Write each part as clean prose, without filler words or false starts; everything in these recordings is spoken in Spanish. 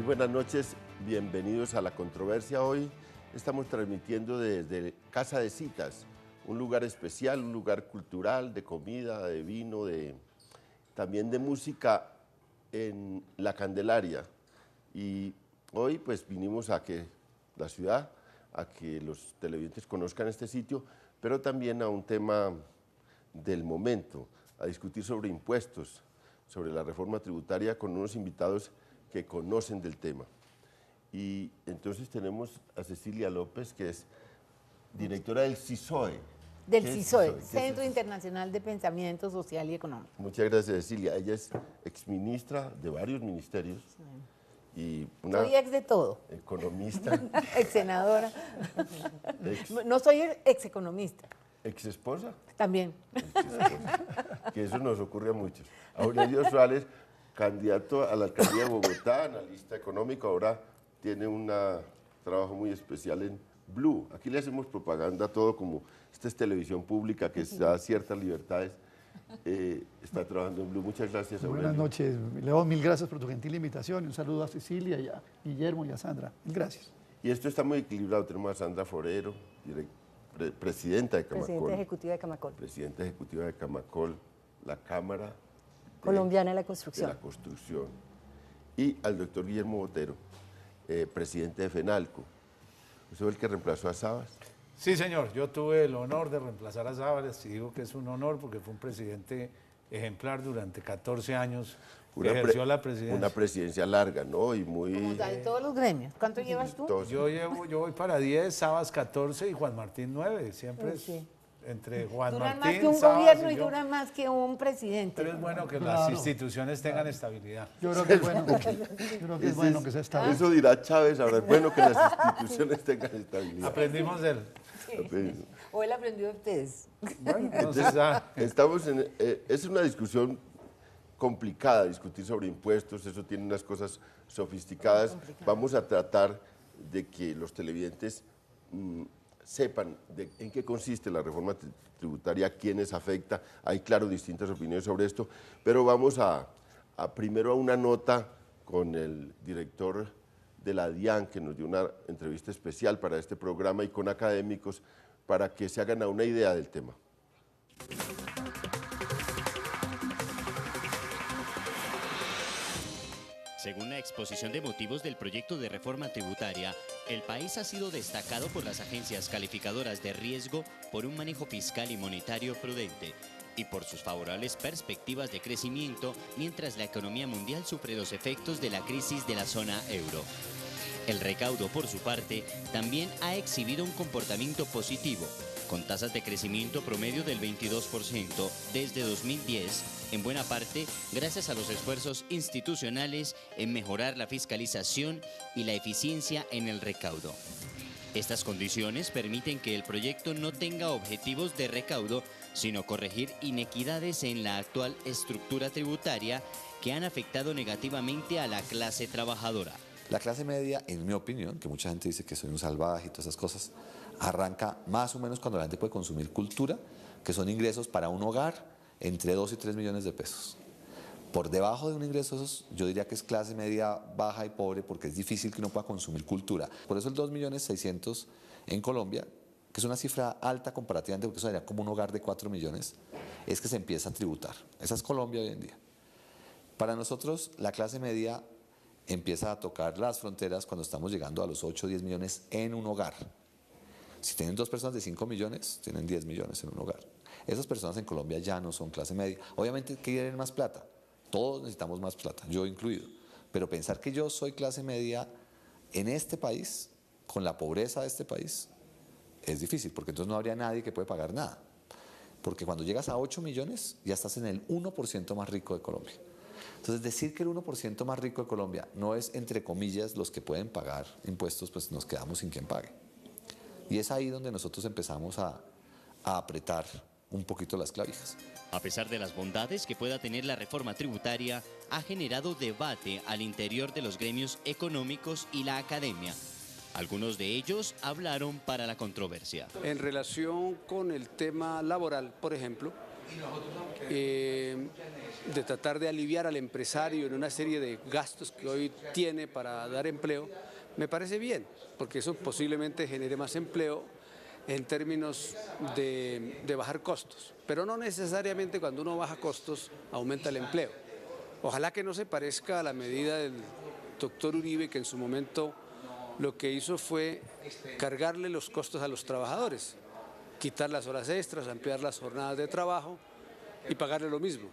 buenas noches, bienvenidos a La Controversia. Hoy estamos transmitiendo desde Casa de Citas, un lugar especial, un lugar cultural, de comida, de vino, también de música en La Candelaria. Y hoy pues vinimos a que la ciudad, a que los televidentes conozcan este sitio, pero también a un tema del momento, a discutir sobre impuestos, sobre la reforma tributaria con unos invitados que conocen del tema. Y entonces tenemos a Cecilia López, que es directora del CISOE. Del CISOE, Centro Internacional de Pensamiento Social y Económico. Muchas gracias, Cecilia. Ella es exministra de varios ministerios. Y una soy ex de todo. Economista. Ex senadora. No soy ex economista. ¿Ex esposa? También. Que eso nos ocurre a muchos. Aurelio Suárez, candidato a la alcaldía de Bogotá, analista económico, ahora tiene un trabajo muy especial en Blue. Aquí le hacemos propaganda a todo, como esta es televisión pública que da ciertas libertades. Está trabajando en Blue. Muchas gracias, Aurelio. Buenas noches, León. Mil gracias por tu gentil invitación. Y un saludo a Cecilia, y a Guillermo y a Sandra. Mil gracias. Y esto está muy equilibrado. Tenemos a Sandra Forero, presidenta de Camacol. Presidenta ejecutiva de Camacol. Presidenta ejecutiva de Camacol, la Cámara Colombiana de la Construcción. De la Construcción. Y al doctor Guillermo Botero, presidente de FENALCO. ¿Usted fue el que reemplazó a Sabas? Sí, señor. Yo tuve el honor de reemplazar a Sabas y digo que es un honor porque fue un presidente ejemplar durante 14 años. Ejerció la presidencia. Una presidencia larga, ¿no? Y muy... Como de todos los gremios. ¿Cuánto llevas tú? Yo voy para 10, Sabas 14 y Juan Martín 9. Siempre es entre Juan duran Martín, más que un Sabas gobierno y yo. duran más que un presidente. Pero es bueno que las instituciones tengan estabilidad. Yo creo que es bueno, es bueno que sea estable. Eso dirá Chávez, ahora es bueno que las instituciones tengan estabilidad. Aprendimos de él. Sí. O él aprendió de ustedes. Bueno, entonces, estamos en... es una discusión complicada, discutir sobre impuestos, eso tiene unas cosas sofisticadas. Vamos a tratar de que los televidentes sepan en qué consiste la reforma tributaria, quiénes afecta. Hay, claro, distintas opiniones sobre esto, pero vamos primero a una nota con el director de la DIAN, que nos dio una entrevista especial para este programa, y con académicos para que se hagan una idea del tema. Según la exposición de motivos del proyecto de reforma tributaria, el país ha sido destacado por las agencias calificadoras de riesgo por un manejo fiscal y monetario prudente y por sus favorables perspectivas de crecimiento mientras la economía mundial sufre los efectos de la crisis de la zona euro. El recaudo, por su parte, también ha exhibido un comportamiento positivo, con tasas de crecimiento promedio del 22% desde 2010, en buena parte gracias a los esfuerzos institucionales en mejorar la fiscalización y la eficiencia en el recaudo. Estas condiciones permiten que el proyecto no tenga objetivos de recaudo, sino corregir inequidades en la actual estructura tributaria que han afectado negativamente a la clase trabajadora. La clase media, en mi opinión, que mucha gente dice que soy un salvaje y todas esas cosas, arranca más o menos cuando la gente puede consumir cultura, que son ingresos para un hogar entre 2 y 3 millones de pesos. Por debajo de un ingreso, yo diría que es clase media baja y pobre, porque es difícil que uno pueda consumir cultura. Por eso el 2.600.000 en Colombia, que es una cifra alta comparativamente, porque eso sería como un hogar de 4 millones, es que se empieza a tributar. Esa es Colombia hoy en día. Para nosotros, la clase media empieza a tocar las fronteras cuando estamos llegando a los 8 o 10 millones en un hogar. Si tienen 2 personas de 5 millones, tienen 10 millones en un hogar. Esas personas en Colombia ya no son clase media. Obviamente quieren más plata, todos necesitamos más plata, yo incluido. Pero pensar que yo soy clase media en este país, con la pobreza de este país, es difícil, porque entonces no habría nadie que puede pagar nada. Porque cuando llegas a 8 millones, ya estás en el 1% más rico de Colombia. Entonces, decir que el 1% más rico de Colombia no es, entre comillas, los que pueden pagar impuestos, pues nos quedamos sin quien pague. Y es ahí donde nosotros empezamos a apretar un poquito las clavijas. A pesar de las bondades que pueda tener la reforma tributaria, ha generado debate al interior de los gremios económicos y la academia. Algunos de ellos hablaron para la controversia. En relación con el tema laboral, por ejemplo, de tratar de aliviar al empresario en una serie de gastos que hoy tiene para dar empleo, me parece bien, porque eso posiblemente genere más empleo en términos de bajar costos, pero no necesariamente cuando uno baja costos aumenta el empleo. Ojalá que no se parezca a la medida del doctor Uribe, que en su momento lo que hizo fue cargarle los costos a los trabajadores, quitar las horas extras, ampliar las jornadas de trabajo y pagarle lo mismo.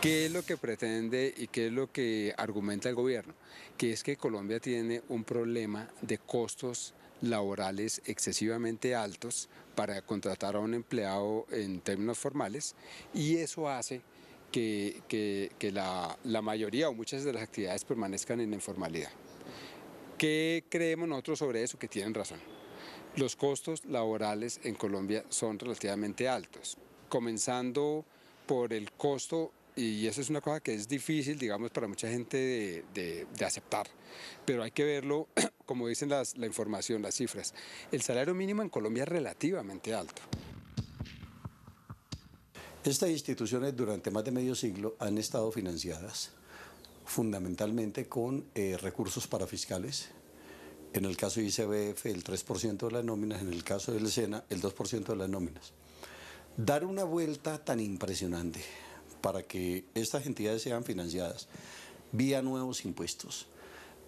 ¿Qué es lo que pretende y qué es lo que argumenta el gobierno? Que es que Colombia tiene un problema de costos laborales excesivamente altos para contratar a un empleado en términos formales, y eso hace que la mayoría o muchas de las actividades permanezcan en la informalidad. ¿Qué creemos nosotros sobre eso? Que tienen razón. Los costos laborales en Colombia son relativamente altos, comenzando por el costo, y eso es una cosa que es difícil, digamos, para mucha gente de aceptar, pero hay que verlo, como dicen la información, las cifras. El salario mínimo en Colombia es relativamente alto. Estas instituciones durante más de medio siglo han estado financiadas fundamentalmente con recursos parafiscales. En el caso de ICBF, el 3% de las nóminas, en el caso del SENA, el 2% de las nóminas. Dar una vuelta tan impresionante para que estas entidades sean financiadas vía nuevos impuestos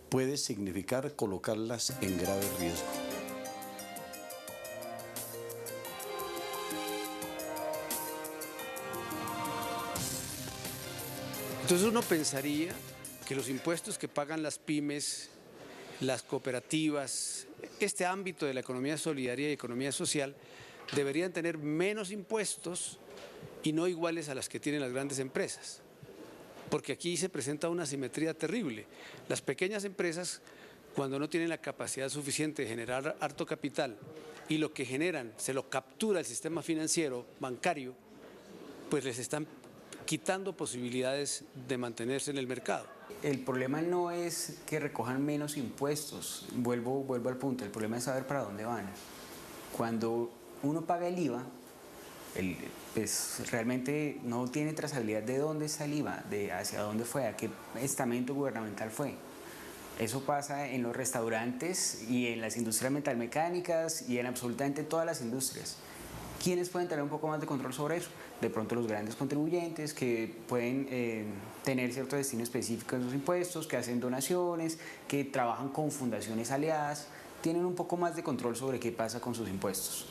puede significar colocarlas en grave riesgo. Entonces uno pensaría que los impuestos que pagan las pymes, las cooperativas, este ámbito de la economía solidaria y economía social, deberían tener menos impuestos y no iguales a las que tienen las grandes empresas. Porque aquí se presenta una asimetría terrible. Las pequeñas empresas, cuando no tienen la capacidad suficiente de generar harto capital y lo que generan se lo captura el sistema financiero, bancario, pues les están quitando posibilidades de mantenerse en el mercado. El problema no es que recojan menos impuestos, vuelvo al punto, el problema es saber para dónde van. Cuando uno paga el IVA, pues realmente no tiene trazabilidad de dónde está el IVA, de hacia dónde fue, a qué estamento gubernamental fue. Eso pasa en los restaurantes y en las industrias metalmecánicas y en absolutamente todas las industrias. ¿Quiénes pueden tener un poco más de control sobre eso? De pronto los grandes contribuyentes que pueden tener cierto destino específico en sus impuestos, que hacen donaciones, que trabajan con fundaciones aliadas, tienen un poco más de control sobre qué pasa con sus impuestos.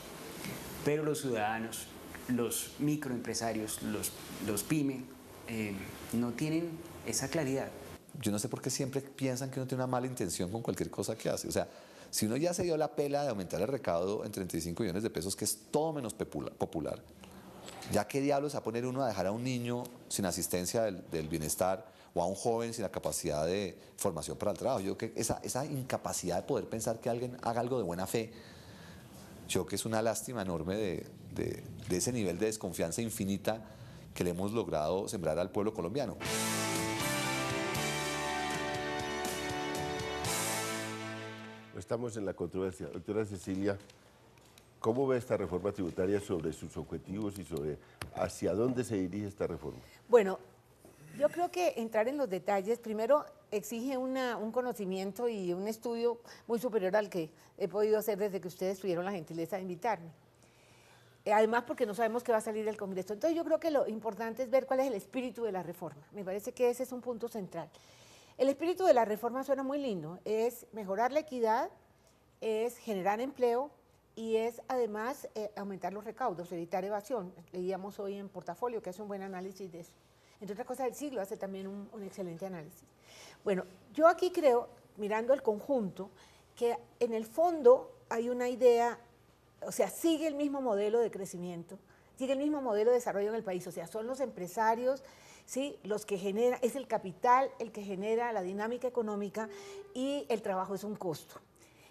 Pero los ciudadanos, los microempresarios, los pyme, no tienen esa claridad. Yo no sé por qué siempre piensan que uno tiene una mala intención con cualquier cosa que hace. O sea, si uno ya se dio la pela de aumentar el recaudo en 35 millones de pesos, que es todo menos popular, ¿ya qué diablos va a poner uno a dejar a un niño sin asistencia del bienestar o a un joven sin la capacidad de formación para el trabajo? Yo creo que esa incapacidad de poder pensar que alguien haga algo de buena fe, yo creo que es una lástima enorme de ese nivel de desconfianza infinita que le hemos logrado sembrar al pueblo colombiano. Estamos en la controversia. Doctora Cecilia, ¿cómo ve esta reforma tributaria sobre sus objetivos y sobre hacia dónde se dirige esta reforma? Bueno, yo creo que entrar en los detalles, primero exige un conocimiento y un estudio muy superior al que he podido hacer desde que ustedes tuvieron la gentileza de invitarme. Además, porque no sabemos qué va a salir del Congreso. Entonces, yo creo que lo importante es ver cuál es el espíritu de la reforma. Me parece que ese es un punto central. El espíritu de la reforma suena muy lindo, es mejorar la equidad, es generar empleo y es además aumentar los recaudos, evitar evasión. Leíamos hoy en Portafolio que hace un buen análisis de eso. Entre otras cosas, el Siglo hace también un excelente análisis. Bueno, yo aquí creo, mirando el conjunto, que en el fondo hay una idea, o sea, sigue el mismo modelo de crecimiento, sigue el mismo modelo de desarrollo en el país, o sea, son los empresarios, ¿sí? Los que generan, es el capital el que genera la dinámica económica y el trabajo es un costo.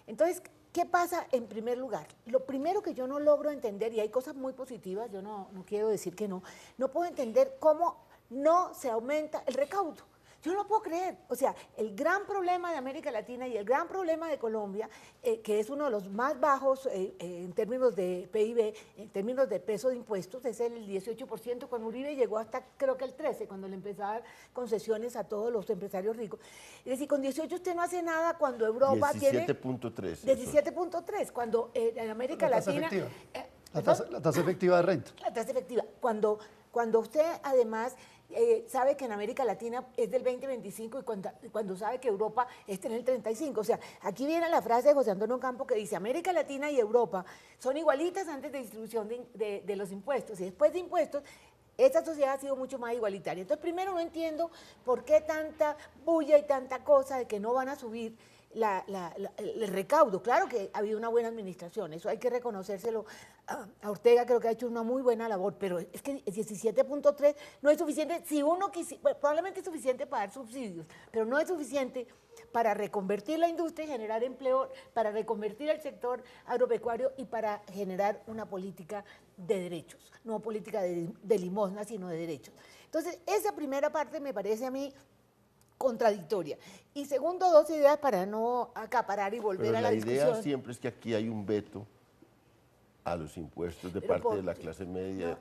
Entonces, ¿qué pasa en primer lugar? Lo primero que yo no logro entender, y hay cosas muy positivas, yo no quiero decir que no puedo entender cómo no se aumenta el recaudo. Yo no puedo creer. O sea, el gran problema de América Latina y el gran problema de Colombia, que es uno de los más bajos en términos de PIB, en términos de peso de impuestos, es el 18%, cuando Uribe llegó hasta creo que el 13%, cuando le empezó a dar concesiones a todos los empresarios ricos. Es decir, con 18 usted no hace nada cuando Europa 17.3. tiene... 17.3, cuando en América Latina... La tasa efectiva de renta. La tasa efectiva. Cuando usted además sabe que en América Latina es del 20-25 y cuando sabe que Europa está en el 35. O sea, aquí viene la frase de José Antonio Campo que dice: América Latina y Europa son igualitas antes de distribución de los impuestos, y después de impuestos esta sociedad ha sido mucho más igualitaria. Entonces, primero no entiendo por qué tanta bulla y tanta cosa de que no van a subir el recaudo. Claro que ha habido una buena administración, eso hay que reconocérselo a Ortega, creo que ha hecho una muy buena labor, pero es que 17.3 no es suficiente. Si uno quisiera, bueno, probablemente es suficiente para dar subsidios, pero no es suficiente para reconvertir la industria y generar empleo, para reconvertir el sector agropecuario y para generar una política de derechos, no política de limosna, sino de derechos. Entonces, esa primera parte me parece a mí contradictoria. Y segundo, dos ideas para no acaparar y volver a la discusión. La idea siempre es que aquí hay un veto a los impuestos de parte de la clase media,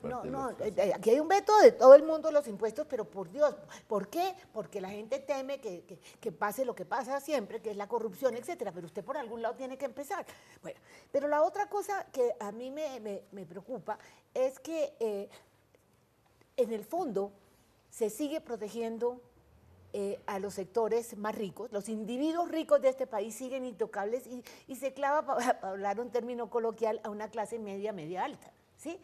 aquí hay un veto de todo el mundo a los impuestos, pero por Dios, ¿por qué? Porque la gente teme que pase lo que pasa siempre, que es la corrupción, etcétera, pero usted por algún lado tiene que empezar. Bueno, pero la otra cosa que a mí me preocupa es que en el fondo se sigue protegiendo a los sectores más ricos. Los individuos ricos de este país siguen intocables y se clava, para hablar un término coloquial, a una clase media, media alta, ¿sí?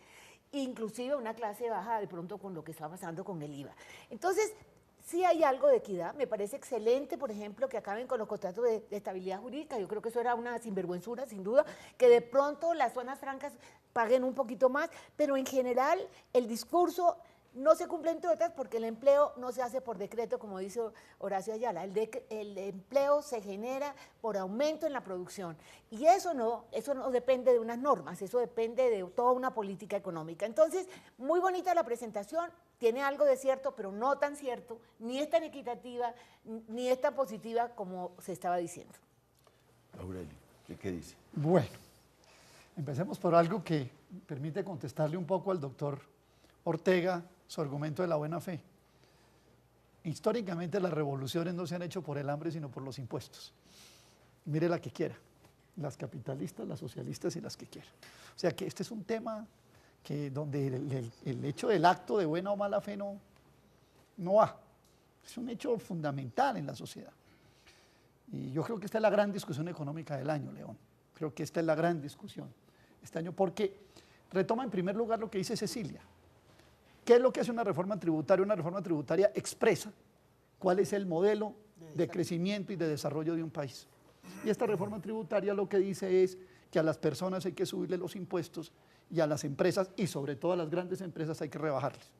Inclusive a una clase baja de pronto con lo que está pasando con el IVA. Entonces, sí hay algo de equidad. Me parece excelente, por ejemplo, que acaben con los contratos de estabilidad jurídica. Yo creo que eso era una sinvergüenzura, sin duda, que de pronto las zonas francas paguen un poquito más, pero en general el discurso no se cumple, entre otras, porque el empleo no se hace por decreto, como dice Horacio Ayala. El empleo se genera por aumento en la producción. Y eso no depende de unas normas, eso depende de toda una política económica. Entonces, muy bonita la presentación, tiene algo de cierto, pero no tan cierto, ni es tan equitativa, ni es tan positiva como se estaba diciendo. Aurelio, ¿qué dice? Bueno, empecemos por algo que permite contestarle un poco al doctor Ortega su argumento de la buena fe. Históricamente las revoluciones no se han hecho por el hambre, sino por los impuestos. Mire la que quiera, las capitalistas, las socialistas y las que quiera. O sea que este es un tema donde el hecho del acto de buena o mala fe no va. Es un hecho fundamental en la sociedad. Y yo creo que esta es la gran discusión económica del año, León. Creo que esta es la gran discusión este año, porque retoma en primer lugar lo que dice Cecilia. ¿Qué es lo que hace una reforma tributaria? Una reforma tributaria expresa cuál es el modelo de crecimiento y de desarrollo de un país. Y esta reforma tributaria lo que dice es que a las personas hay que subirle los impuestos y a las empresas, y sobre todo a las grandes empresas, hay que rebajarles.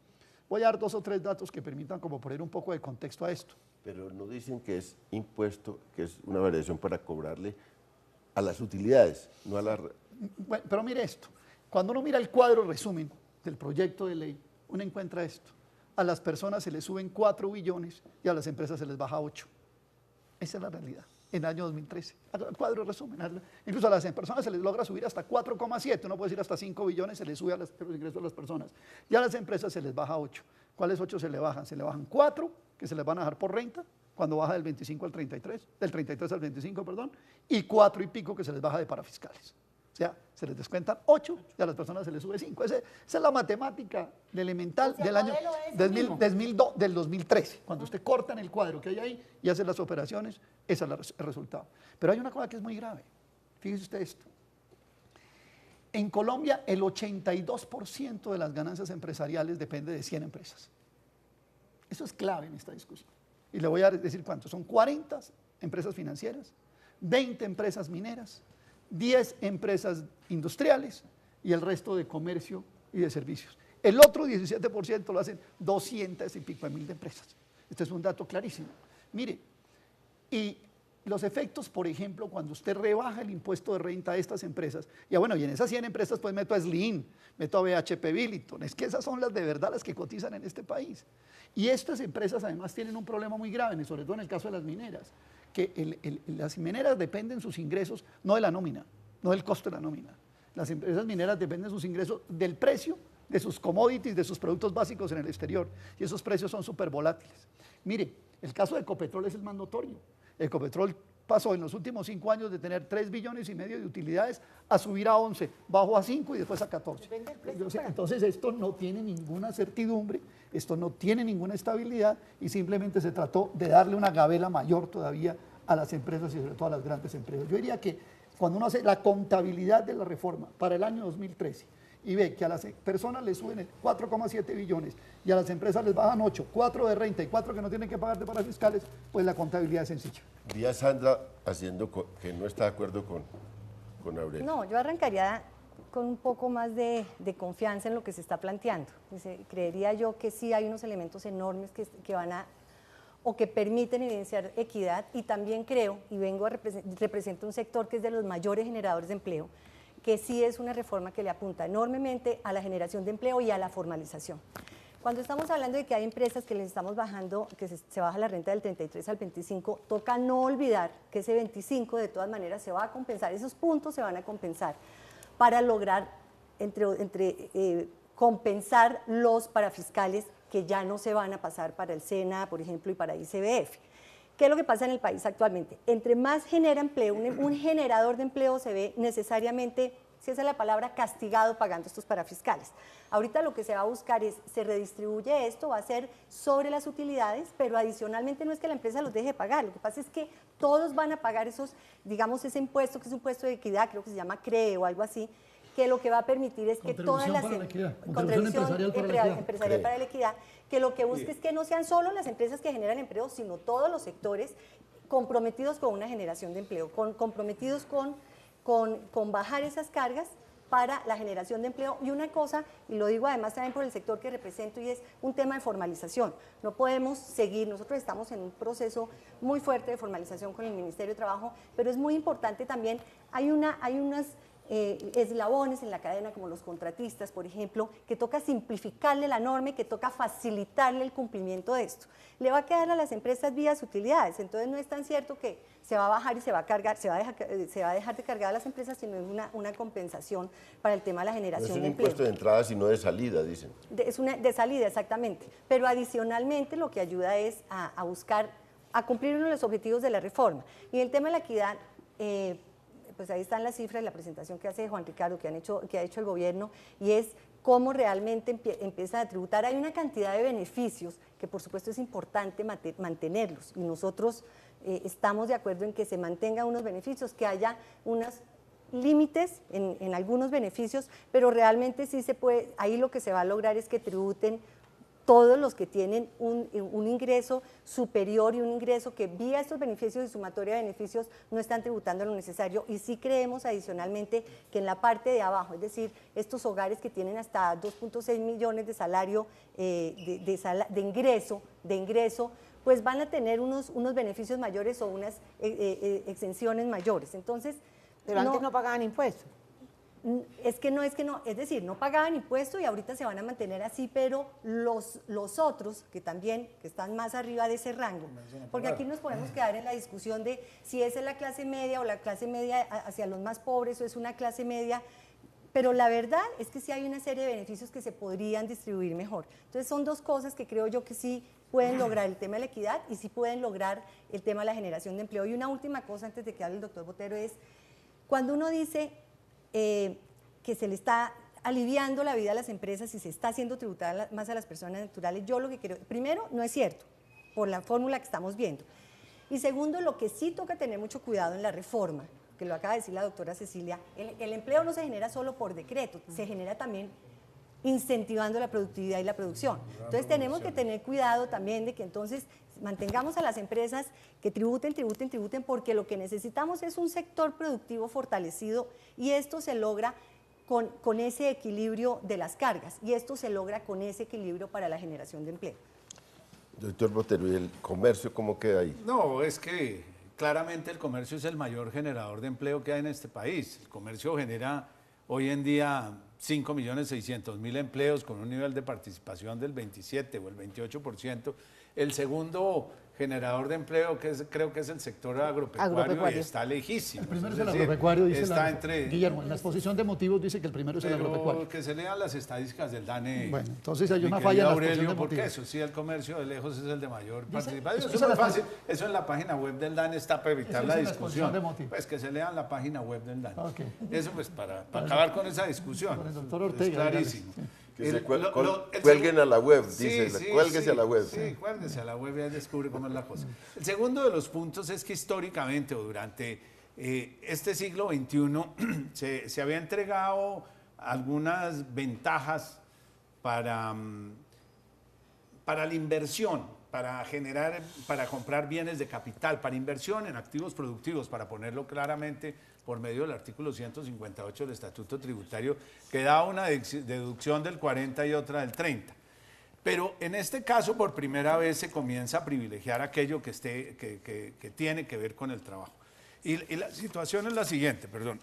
Voy a dar 2 o 3 datos que permitan como poner un poco de contexto a esto. Pero no dicen que es impuesto, que es una variación para cobrarle a las utilidades, no a la... Bueno, pero mire esto, cuando uno mira el cuadro resumen del proyecto de ley, uno encuentra esto: a las personas se les suben 4 billones y a las empresas se les baja 8. Esa es la realidad en el año 2013. Al cuadro resumen, incluso a las personas se les logra subir hasta 4,7, uno puede decir hasta 5 billones se les sube a los ingresos de las personas, y a las empresas se les baja 8. ¿Cuáles 8 se le bajan? Se le bajan 4, que se les van a dejar por renta, cuando baja del 25 al 33, del 33 al 25, perdón, y 4 y pico que se les baja de parafiscales. O sea, se les descuentan 8 y a las personas se les sube 5. Esa es la matemática elemental del año del 2013. Cuando usted corta en el cuadro que hay ahí y hace las operaciones, ese es el resultado. Pero hay una cosa que es muy grave. Fíjese usted esto. En Colombia, el 82% de las ganancias empresariales depende de 100 empresas. Eso es clave en esta discusión. Y le voy a decir cuántos. Son 40 empresas financieras, 20 empresas mineras, 10 empresas industriales y el resto de comercio y de servicios. El otro 17% lo hacen 200 y pico de mil de empresas. Este es un dato clarísimo. Mire, y los efectos, por ejemplo, cuando usted rebaja el impuesto de renta a estas empresas, y bueno, y en esas 100 empresas pues meto a Slim, meto a BHP Billiton, es que esas son las de verdad las que cotizan en este país. Y estas empresas además tienen un problema muy grave, sobre todo en el caso de las mineras, que las mineras dependen sus ingresos no de la nómina, no del costo de la nómina. Las empresas mineras dependen sus ingresos del precio de sus commodities, de sus productos básicos en el exterior, y esos precios son súper volátiles. Mire, el caso de Ecopetrol es el más notorio. Ecopetrol pasó en los últimos 5 años de tener 3,5 billones de utilidades a subir a 11, bajó a 5 y después a 14. Entonces esto no tiene ninguna certidumbre, esto no tiene ninguna estabilidad y simplemente se trató de darle una gabela mayor todavía a las empresas y sobre todo a las grandes empresas. Yo diría que cuando uno hace la contabilidad de la reforma para el año 2013 y ve que a las personas les suben 4,7 billones y a las empresas les bajan 8, 4 de renta y 4 que no tienen que pagar de parafiscales, pues la contabilidad es sencilla. Vi a Sandra haciendo que no está de acuerdo con Aurelio. No, yo arrancaría con un poco más de confianza en lo que se está planteando. Creería yo que sí hay unos elementos enormes que van a o que permiten evidenciar equidad, y también creo, y represento un sector que es de los mayores generadores de empleo, que sí es una reforma que le apunta enormemente a la generación de empleo y a la formalización. Cuando estamos hablando de que hay empresas que les estamos bajando, que se baja la renta del 33 al 25, toca no olvidar que ese 25 de todas maneras se va a compensar, esos puntos se van a compensar para lograr compensar los parafiscales que ya no se van a pasar para el SENA, por ejemplo, y para ICBF. ¿Qué es lo que pasa en el país actualmente? Entre más genera empleo, un generador de empleo se ve necesariamente, si esa es la palabra, castigado pagando estos parafiscales. Ahorita lo que se va a buscar es, se redistribuye esto, va a ser sobre las utilidades, pero adicionalmente no es que la empresa los deje de pagar, lo que pasa es que todos van a pagar esos, digamos, ese impuesto, que es un impuesto de equidad, creo que se llama CREE o algo así, que lo que va a permitir es que todas las contribución empresarial para la equidad, que lo que busque es que no sean solo las empresas que generan empleo, sino todos los sectores comprometidos con una generación de empleo, comprometidos con bajar esas cargas para la generación de empleo. Y una cosa, y lo digo además también por el sector que represento, y es un tema de formalización. No podemos seguir, nosotros estamos en un proceso muy fuerte de formalización con el Ministerio de Trabajo, pero es muy importante también, hay unas eslabones en la cadena, como los contratistas, por ejemplo, que toca simplificarle la norma y que toca facilitarle el cumplimiento de esto. Le va a quedar a las empresas vías utilidades, entonces no es tan cierto que se va a bajar y se va a cargar, se va a dejar de cargar a las empresas, sino es una compensación para el tema de la generación de empleo. No es un impuesto de entrada, sino de salida, dicen. Es de salida, exactamente, pero adicionalmente lo que ayuda es a buscar, a cumplir uno de los objetivos de la reforma. Y el tema de la equidad, pues ahí están las cifras de la presentación que hace Juan Ricardo, que ha hecho el gobierno, y es cómo realmente empieza a tributar. Hay una cantidad de beneficios que por supuesto es importante mantenerlos, y nosotros estamos de acuerdo en que se mantengan unos beneficios, que haya unos límites en algunos beneficios, pero realmente sí se puede, ahí lo que se va a lograr es que tributen todos los que tienen un ingreso superior y un ingreso que vía estos beneficios y sumatoria de beneficios no están tributando lo necesario. Y sí creemos adicionalmente que en la parte de abajo, es decir, estos hogares que tienen hasta 2.6 millones de salario de ingreso, pues van a tener unos beneficios mayores o unas exenciones mayores. Entonces, pero antes no pagaban impuestos. Es decir, no pagaban impuestos y ahorita se van a mantener así, pero los otros que están más arriba de ese rango, porque aquí nos podemos quedar en la discusión de si esa es la clase media o la clase media hacia los más pobres o es una clase media, pero la verdad es que sí hay una serie de beneficios que se podrían distribuir mejor. Entonces son dos cosas que creo yo que sí pueden lograr el tema de la equidad y sí pueden lograr el tema de la generación de empleo. Y una última cosa antes de que hable el doctor Botero es, cuando uno dice que se le está aliviando la vida a las empresas y se está haciendo tributar más a las personas naturales, yo lo que creo, primero, no es cierto, por la fórmula que estamos viendo. Y segundo, lo que sí toca tener mucho cuidado en la reforma, que lo acaba de decir la doctora Cecilia, el empleo no se genera solo por decreto, se genera también incentivando la productividad y la producción. Entonces tenemos que tener cuidado también de que entonces mantengamos a las empresas que tributen, porque lo que necesitamos es un sector productivo fortalecido y esto se logra con ese equilibrio de las cargas y esto se logra con ese equilibrio para la generación de empleo. Doctor Botero, ¿y el comercio cómo queda ahí? No, es que claramente el comercio es el mayor generador de empleo que hay en este país. El comercio genera hoy en día 5.600.000 empleos con un nivel de participación del 27 o el 28%. El segundo generador de empleo, creo que es el sector agropecuario, y está lejísimo. El primero es el agropecuario, dice Guillermo, en la exposición de motivos dice que el primero es el agropecuario. Que se lean las estadísticas del DANE. Bueno, entonces hay una falla en la exposición de motivos. Porque eso sí, el comercio de lejos es el de mayor participación. Eso es muy fácil. Eso en la página web del DANE está para evitar la discusión. Pues que se lean la página web del DANE. Okay. Eso pues para acabar con esa discusión. Con el doctor Ortega. Es clarísimo. Que se cuelguen a la web, dice, cuélguese a la web. Sí, cuélguese a la web y ahí descubre cómo es la cosa. El segundo de los puntos es que históricamente o durante este siglo XXI se había entregado algunas ventajas para la inversión, para comprar bienes de capital, para inversión en activos productivos, para ponerlo claramente por medio del artículo 158 del Estatuto Tributario, que da una deducción del 40 y otra del 30. Pero en este caso, por primera vez, se comienza a privilegiar aquello que tiene que ver con el trabajo. Y la situación es la siguiente, perdón.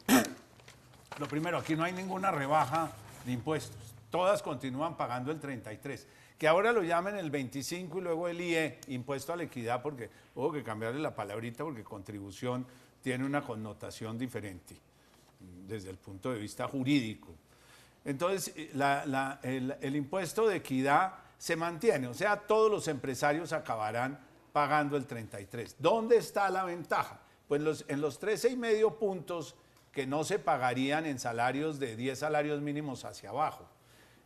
Lo primero, aquí no hay ninguna rebaja de impuestos. Todas continúan pagando el 33. Que ahora lo llamen el 25 y luego el IE, impuesto a la equidad, porque hubo que cambiarle la palabrita porque contribución tiene una connotación diferente desde el punto de vista jurídico. Entonces, el impuesto de equidad se mantiene, o sea, todos los empresarios acabarán pagando el 33. ¿Dónde está la ventaja? Pues en los 13,5 puntos que no se pagarían en salarios de 10 salarios mínimos hacia abajo.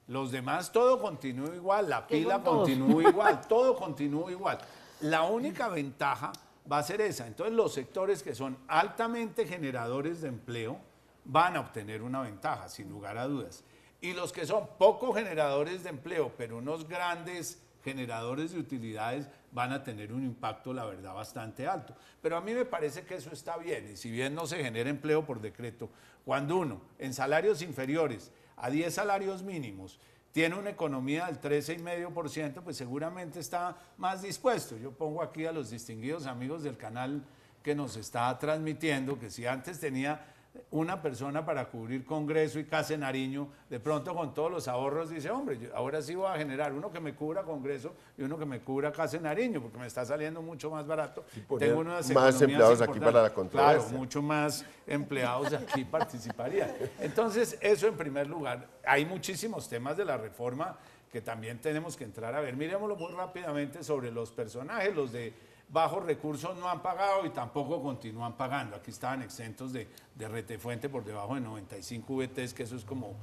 Los demás todo continúa igual, la pila continúa igual, todo continúa igual. La única ventaja va a ser esa. Entonces los sectores que son altamente generadores de empleo van a obtener una ventaja, sin lugar a dudas. Y los que son poco generadores de empleo, pero unos grandes generadores de utilidades, van a tener un impacto, la verdad, bastante alto. Pero a mí me parece que eso está bien, y si bien no se genera empleo por decreto, cuando uno en salarios inferiores a 10 salarios mínimos tiene una economía del 13,5%, pues seguramente está más dispuesto. Yo pongo aquí a los distinguidos amigos del canal que nos está transmitiendo, que si antes tenía una persona para cubrir Congreso y Casa de Nariño, de pronto con todos los ahorros dice, hombre, ahora sí voy a generar uno que me cubra Congreso y uno que me cubra Casa de Nariño, porque me está saliendo mucho más barato. Tengo unas más empleados aquí para la controversia. Claro, mucho más empleados aquí participarían. Entonces, eso en primer lugar. Hay muchísimos temas de la reforma que también tenemos que entrar a ver. Miremoslo muy rápidamente sobre los personajes, los de bajos recursos no han pagado y tampoco continúan pagando. Aquí estaban exentos de retefuente por debajo de 95 VTs, que eso es como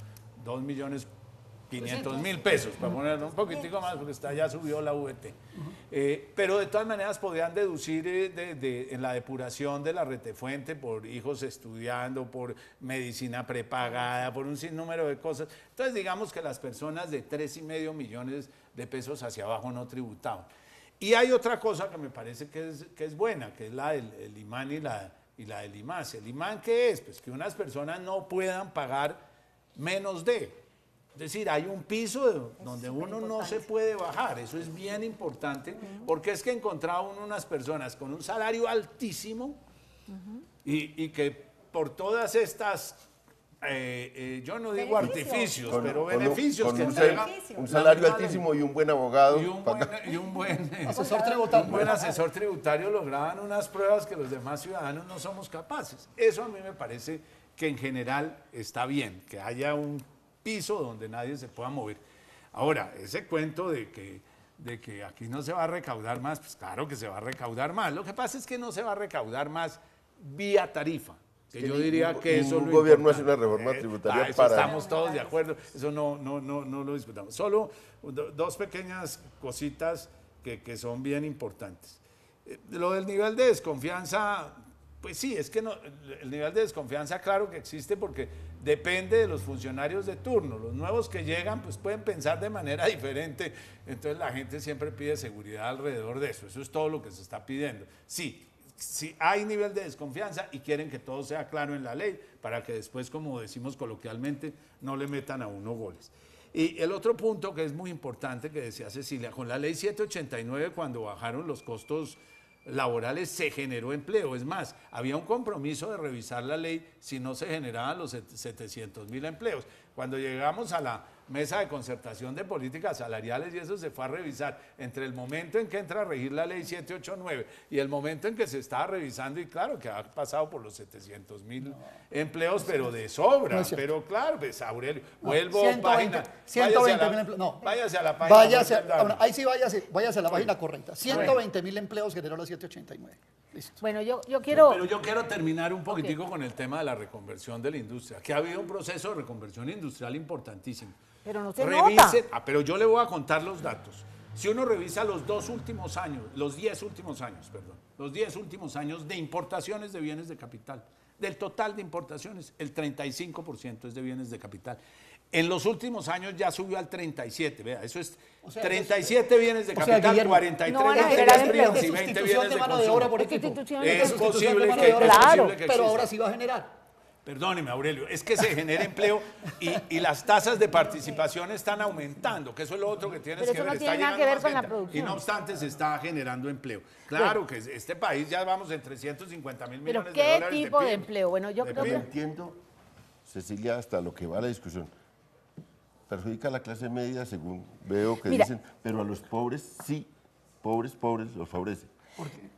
2.500.000 pesos, para ponerlo un poquitico más, porque ya subió la VT. Pero de todas maneras podrían deducir en la depuración de la retefuente por hijos estudiando, por medicina prepagada, por un sinnúmero de cosas. Entonces digamos que las personas de 3,5 millones de pesos hacia abajo no tributaban. Y hay otra cosa que me parece que es buena, que es la del IMAN y la del IMAS. ¿El IMAN qué es? Pues que unas personas no puedan pagar menos de. Es decir, hay un piso donde uno no se puede bajar. Eso es bien importante, porque es que encontraba uno unas personas con un salario altísimo y que por todas estas... yo no digo artificios, pero beneficios que entregan. Un salario altísimo y un buen abogado. Y un buen asesor tributario. Un buen asesor tributario lograban unas pruebas que los demás ciudadanos no somos capaces. Eso a mí me parece que en general está bien, que haya un piso donde nadie se pueda mover. Ahora, ese cuento de que aquí no se va a recaudar más, pues claro que se va a recaudar más. Lo que pasa es que no se va a recaudar más vía tarifa. Que yo diría que eso un gobierno hace una reforma tributaria para... Estamos todos de acuerdo, eso no lo discutamos. Solo dos pequeñas cositas que son bien importantes. Lo del nivel de desconfianza, pues sí, es que el nivel de desconfianza claro que existe porque depende de los funcionarios de turno. Los nuevos que llegan pues pueden pensar de manera diferente, entonces la gente siempre pide seguridad alrededor de eso. Eso es todo lo que se está pidiendo. Sí. Si hay nivel de desconfianza y quieren que todo sea claro en la ley para que después, como decimos coloquialmente, no le metan a uno goles. Y el otro punto que es muy importante que decía Cecilia, con la ley 789 cuando bajaron los costos laborales se generó empleo. Es más, había un compromiso de revisar la ley si no se generaban los 700.000 empleos. Cuando llegamos a la mesa de concertación de políticas salariales y eso se fue a revisar entre el momento en que entra a regir la ley 789 y el momento en que se estaba revisando, y claro que ha pasado por los 700.000 empleos, pero de sobra. Pero claro, pues Aurelio, vuelvo 120.000 empleos. No, váyase a la página. Ahí sí váyase a la página correcta. 120.000 empleos generó la 789. Listo. Bueno, yo quiero... Pero yo quiero terminar un poquitico con el tema de la reconversión de la industria, que ha habido un proceso de reconversión industrial importantísimo. Pero no se nota. Pero yo le voy a contar los datos. Si uno revisa los 10 últimos años de importaciones de bienes de capital, del total de importaciones, el 35% es de bienes de capital. En los últimos años ya subió al 37, vea, eso es 37 bienes de capital, Guillermo, 43 no van a materias generar primas y de 20 sustitución bienes de de mano de obra consumo. por equipo. Es posible que exista. pero ahora sí va a generar. Perdóneme, Aurelio, es que se genera empleo y las tasas de participación están aumentando, que eso es lo otro que tienes Pero que eso ver. no tiene nada que ver con la producción. Y no obstante se está generando empleo. Claro que este país ya vamos en 350.000 millones de ¿Pero dólares. qué tipo de PIB. empleo? Bueno, yo creo Yo que... entiendo, Cecilia, hasta lo que va la discusión. Perjudica a la clase media, según veo que dicen, pero a los pobres sí, pobres los favorece. ¿Por qué?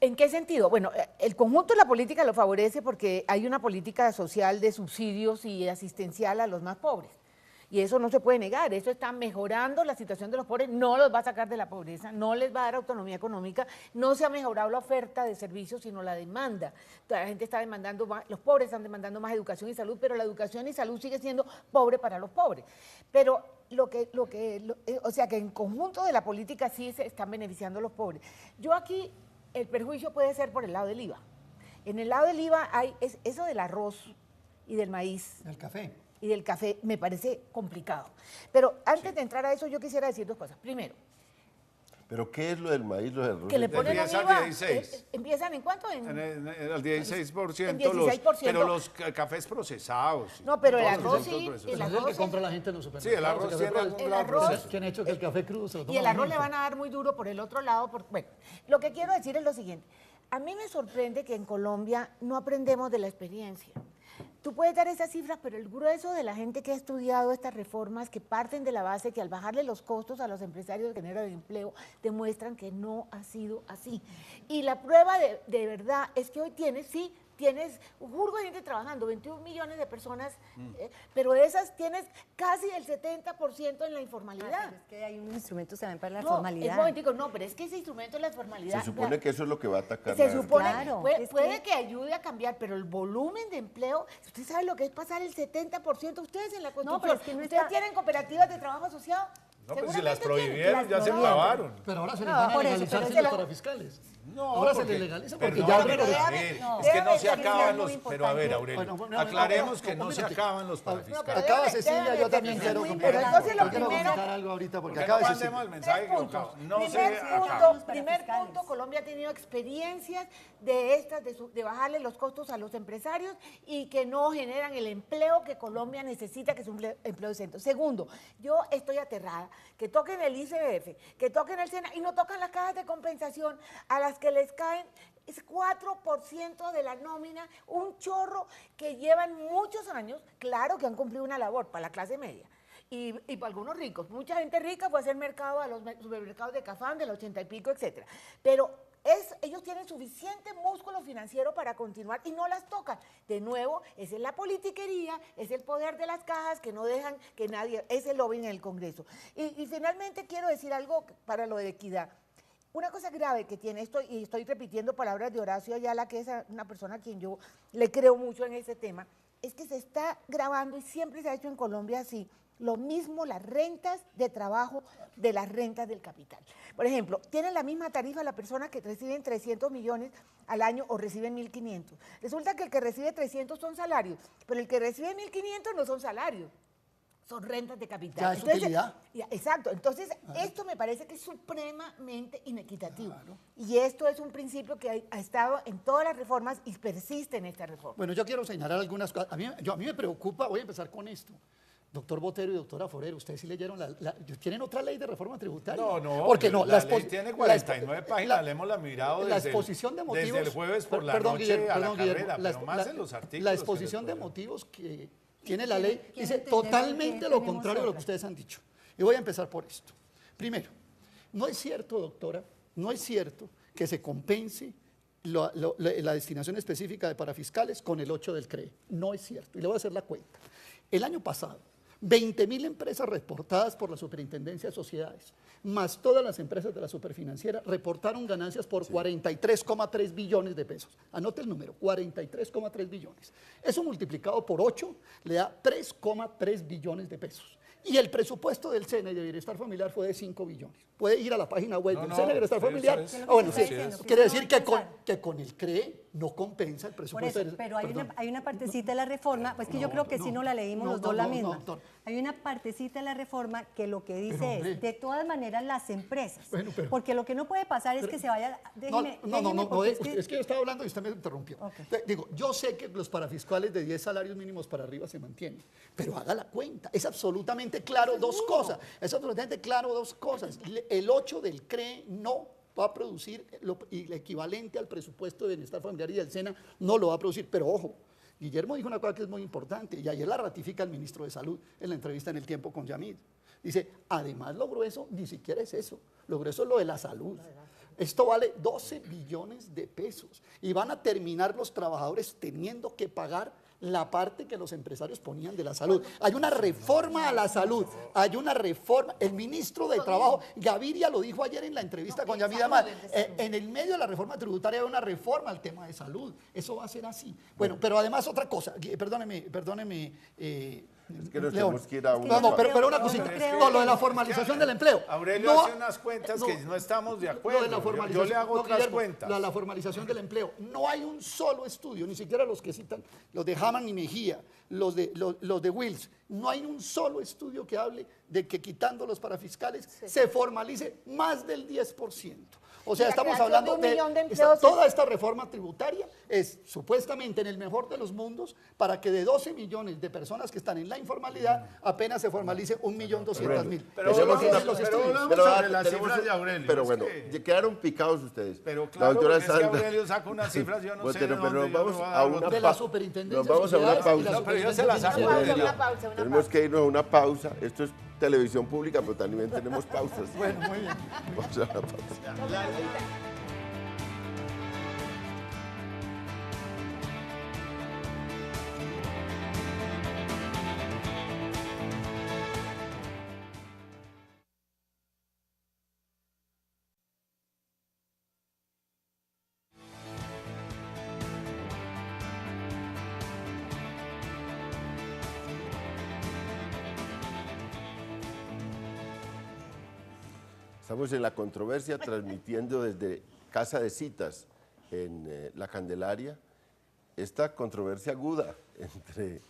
¿En qué sentido? Bueno, el conjunto de la política lo favorece porque hay una política social de subsidios y asistencial a los más pobres. Y eso no se puede negar, eso está mejorando la situación de los pobres, no los va a sacar de la pobreza, no les va a dar autonomía económica, no se ha mejorado la oferta de servicios, sino la demanda. Toda la gente está demandando más, los pobres están demandando más educación y salud, pero la educación y salud sigue siendo pobre para los pobres. Pero o sea que en conjunto de la política sí se están beneficiando a los pobres. Yo aquí, el perjuicio puede ser por el lado del IVA. En el lado del IVA hay eso del arroz y del maíz. El café. Y del café me parece complicado. Pero antes de entrar a eso, yo quisiera decir dos cosas. Primero, ¿pero qué es lo del maíz, lo del arroz? que le ponen un Empieza al IVA. 16. ¿Empiezan en cuánto? Al 16%, En 16%. pero los cafés procesados. No, pero el todos arroz los sí, productos el Es el arroz que compra la gente en los supermercados. Sí, el arroz café tiene pro- algún el grado de arroz- proceso. ¿Quién ha hecho que el café crudo se lo toma Y el la arroz le gente? van a dar muy duro por el otro lado. Bueno, lo que quiero decir es lo siguiente. A mí me sorprende que en Colombia no aprendemos de la experiencia. Tú puedes dar esas cifras, pero el grueso de la gente que ha estudiado estas reformas, que parten de la base que al bajarle los costos a los empresarios que generan empleo, demuestran que no ha sido así. Y la prueba de verdad es que hoy tienes un jurgo de gente trabajando, 21 millones de personas, pero de esas tienes casi el 70% en la informalidad. Pero es que hay un instrumento también para la No, formalidad. un momentico, no, pero es que ese instrumento de la formalidad... Se supone que eso es lo que va a atacar. Se la- supone, Claro, es puede que- que ayude a cambiar, pero el volumen de empleo, usted sabe lo que es pasar el 70%, ustedes en la construcción, pero es que no ¿ustedes está- tienen cooperativas de trabajo asociado? No, pues si Seguramente las prohibieron, tienen. ya se No, clavaron. Pero ahora se les No, van a por eso, legalizar pero sin se los la- parafiscales. No, Ahora se porque- les legaliza porque perdón, ya pero abrieron. a ver, es que no se déjame acaban decir los... algo Pero a ver, importante. Aurelio, Bueno, aclaremos que no, no se un acaban los No, parafiscales. pero Acaba déjame- Cecilia, déjame yo también terminar. quiero Pero comentar. entonces lo Yo quiero primero... comentar algo ahorita porque Porque acaba no Cecilia. mandemos el mensaje Tres puntos. equivocado. No se Primer acaba. punto, Colombia ha tenido experiencias de bajarle los costos a los empresarios y que no generan el empleo que Colombia necesita, que es un empleo decente. Segundo, yo estoy aterrada que toquen el ICBF, que toquen el SENA y no tocan las cajas de compensación a las que les caen es 4% de la nómina, un chorro que llevan muchos años, claro que han cumplido una labor para la clase media. Y para algunos ricos, mucha gente rica fue a hacer mercado a los supermercados de Cafán, del 80 y pico, etcétera. Pero ellos tienen suficiente músculo financiero para continuar y no las tocan. De nuevo, esa es la politiquería, es el poder de las cajas que no dejan que nadie, es el lobby en el Congreso. Y finalmente quiero decir algo para lo de equidad. Una cosa grave que tiene esto, y estoy repitiendo palabras de Horacio Ayala, que es una persona a quien yo le creo mucho en ese tema, es que se está grabando, y siempre se ha hecho en Colombia así, lo mismo las rentas de trabajo de las rentas del capital. Por ejemplo, tienen la misma tarifa la persona que reciben 300 millones al año o reciben 1.500. Resulta que el que recibe 300 son salarios, pero el que recibe 1.500 no son salarios. Son rentas de capital. Ya es utilidad. Exacto. Entonces, esto me parece que es supremamente inequitativo. Y esto es un principio que ha estado en todas las reformas y persiste en esta reforma. Bueno, yo quiero señalar algunas cosas. A mí me preocupa, voy a empezar con esto. Doctor Botero y doctora Forero, ustedes sí leyeron ¿tienen otra ley de reforma tributaria? No, porque no, la ley tiene 49 páginas, la hemos mirado la exposición de motivos, desde el jueves por la noche a la carrera, pero más en los artículos. La exposición de motivos que tiene la ley dice totalmente lo contrario de lo que ustedes han dicho. Y voy a empezar por esto. Primero, no es cierto, doctora, no es cierto que se compense la destinación específica de parafiscales con el 8 del CRE. No es cierto. Y le voy a hacer la cuenta. El año pasado, 20.000 empresas reportadas por la Superintendencia de Sociedades, más todas las empresas de la superfinanciera, reportaron ganancias por 43,3 billones de pesos. Anote el número, 43,3 billones. Eso multiplicado por 8 le da 3,3 billones de pesos. Y el presupuesto del SENA y de Bienestar Familiar fue de 5 billones. Puede ir a la página web del SENA y Bienestar Familiar. Bueno, sí, quiere decir que con el CRE no compensa el presupuesto. Por eso, pero hay una partecita de la reforma, pues que yo creo que si no la leímos los dos la misma. Hay una partecita de la reforma que lo que dice es, de todas maneras, las empresas. Porque lo que no puede pasar es que se vaya... Es que yo estaba hablando y usted me interrumpió. Digo, yo sé que los parafiscales de 10 salarios mínimos para arriba se mantienen, pero haga la cuenta. Es absolutamente claro dos cosas. Es absolutamente claro dos cosas. El 8 del CRE no va a producir el equivalente al presupuesto de Bienestar Familiar y del SENA, no lo va a producir. Pero ojo, Guillermo dijo una cosa que es muy importante y ayer la ratifica el ministro de Salud en la entrevista en El Tiempo con Yamid. Dice, además lo grueso ni siquiera es eso, lo grueso es lo de la salud. Esto vale 12 billones de pesos y van a terminar los trabajadores teniendo que pagar la parte que los empresarios ponían de la salud. Hay una reforma a la salud, hay una reforma. El ministro de Trabajo, Gaviria, lo dijo ayer en la entrevista con Yamid Amad. En el medio de la reforma tributaria hay una reforma al tema de salud. Eso va a ser así. Bueno, pero además otra cosa, perdóneme. Es que nos tenemos que ir a una... pero una cosita. No, lo de la formalización del empleo. Aurelio hace unas cuentas que no estamos de acuerdo. Yo le hago otras cuentas. La formalización del empleo. No hay un solo estudio, ni siquiera los que citan, los de Hamann y Mejía, los de Wills. No hay un solo estudio que hable de que quitando los parafiscales se formalice más del 10%. O sea, estamos hablando de toda esta reforma tributaria es supuestamente en el mejor de los mundos para que de 12 millones de personas que están en la informalidad apenas se formalice 1.200.000. Pero sobre las cifras de Aurelio. Pero bueno, quedaron picados ustedes. Pero claro, es que Aurelio saca unas cifras, yo no sé de dónde nos vamos a una de la superintendencia. Nos vamos a una pausa. Pero yo se la saco. Tenemos que irnos a una pausa. Esto es televisión pública, pero también tenemos pausas. Bueno, muy bien. Vamos a la pausa. Estamos en La Controversia, transmitiendo desde Casa de Citas en La Candelaria, esta controversia aguda entre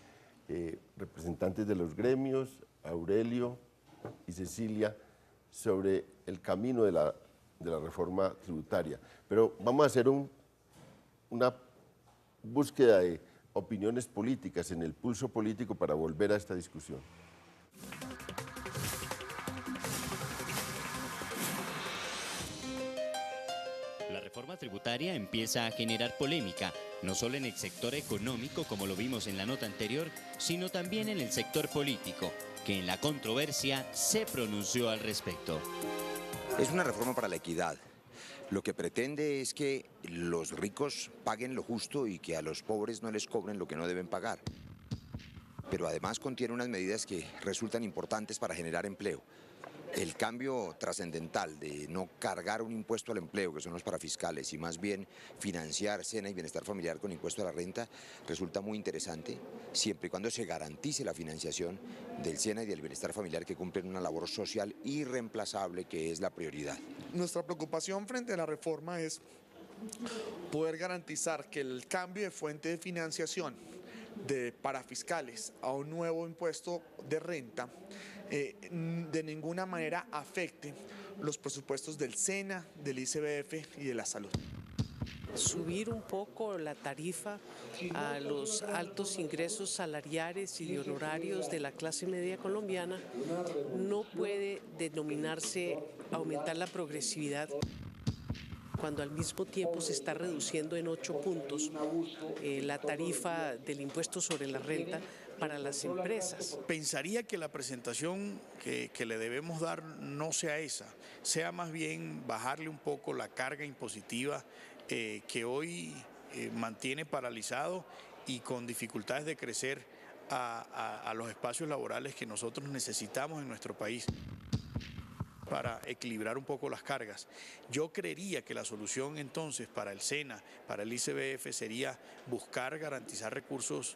representantes de los gremios, Aurelio y Cecilia, sobre el camino de la reforma tributaria. Pero vamos a hacer una búsqueda de opiniones políticas en el pulso político para volver a esta discusión. La reforma tributaria empieza a generar polémica, no solo en el sector económico, como lo vimos en la nota anterior, sino también en el sector político, que en La Controversia se pronunció al respecto. Es una reforma para la equidad. Lo que pretende es que los ricos paguen lo justo y que a los pobres no les cobren lo que no deben pagar. Pero además contiene unas medidas que resultan importantes para generar empleo. El cambio trascendental de no cargar un impuesto al empleo, que son los parafiscales, y más bien financiar SENA y Bienestar Familiar con impuesto a la renta, resulta muy interesante, siempre y cuando se garantice la financiación del SENA y del Bienestar Familiar, que cumplen una labor social irreemplazable, que es la prioridad. Nuestra preocupación frente a la reforma es poder garantizar que el cambio de fuente de financiación de parafiscales a un nuevo impuesto de renta de ninguna manera afecte los presupuestos del SENA, del ICBF y de la salud. Subir un poco la tarifa a los altos ingresos salariales y de honorarios de la clase media colombiana no puede denominarse aumentar la progresividad, cuando al mismo tiempo se está reduciendo en 8 puntos la tarifa del impuesto sobre la renta para las empresas. Pensaría que la presentación que le debemos dar no sea esa, sea más bien bajarle un poco la carga impositiva que hoy mantiene paralizado y con dificultades de crecer a los espacios laborales que nosotros necesitamos en nuestro país para equilibrar un poco las cargas. Yo creería que la solución entonces para el SENA, para el ICBF, sería buscar garantizar recursos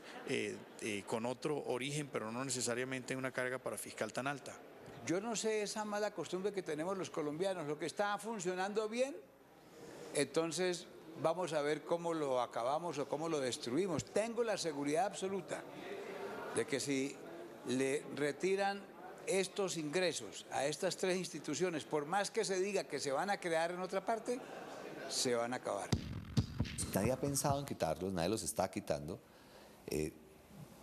con otro origen, pero no necesariamente una carga parafiscal tan alta. Yo no sé esa mala costumbre que tenemos los colombianos, lo que está funcionando bien, entonces vamos a ver cómo lo acabamos o cómo lo destruimos. Tengo la seguridad absoluta de que si le retiran estos ingresos a estas 3 instituciones, por más que se diga que se van a crear en otra parte, se van a acabar. Nadie ha pensado en quitarlos, nadie los está quitando.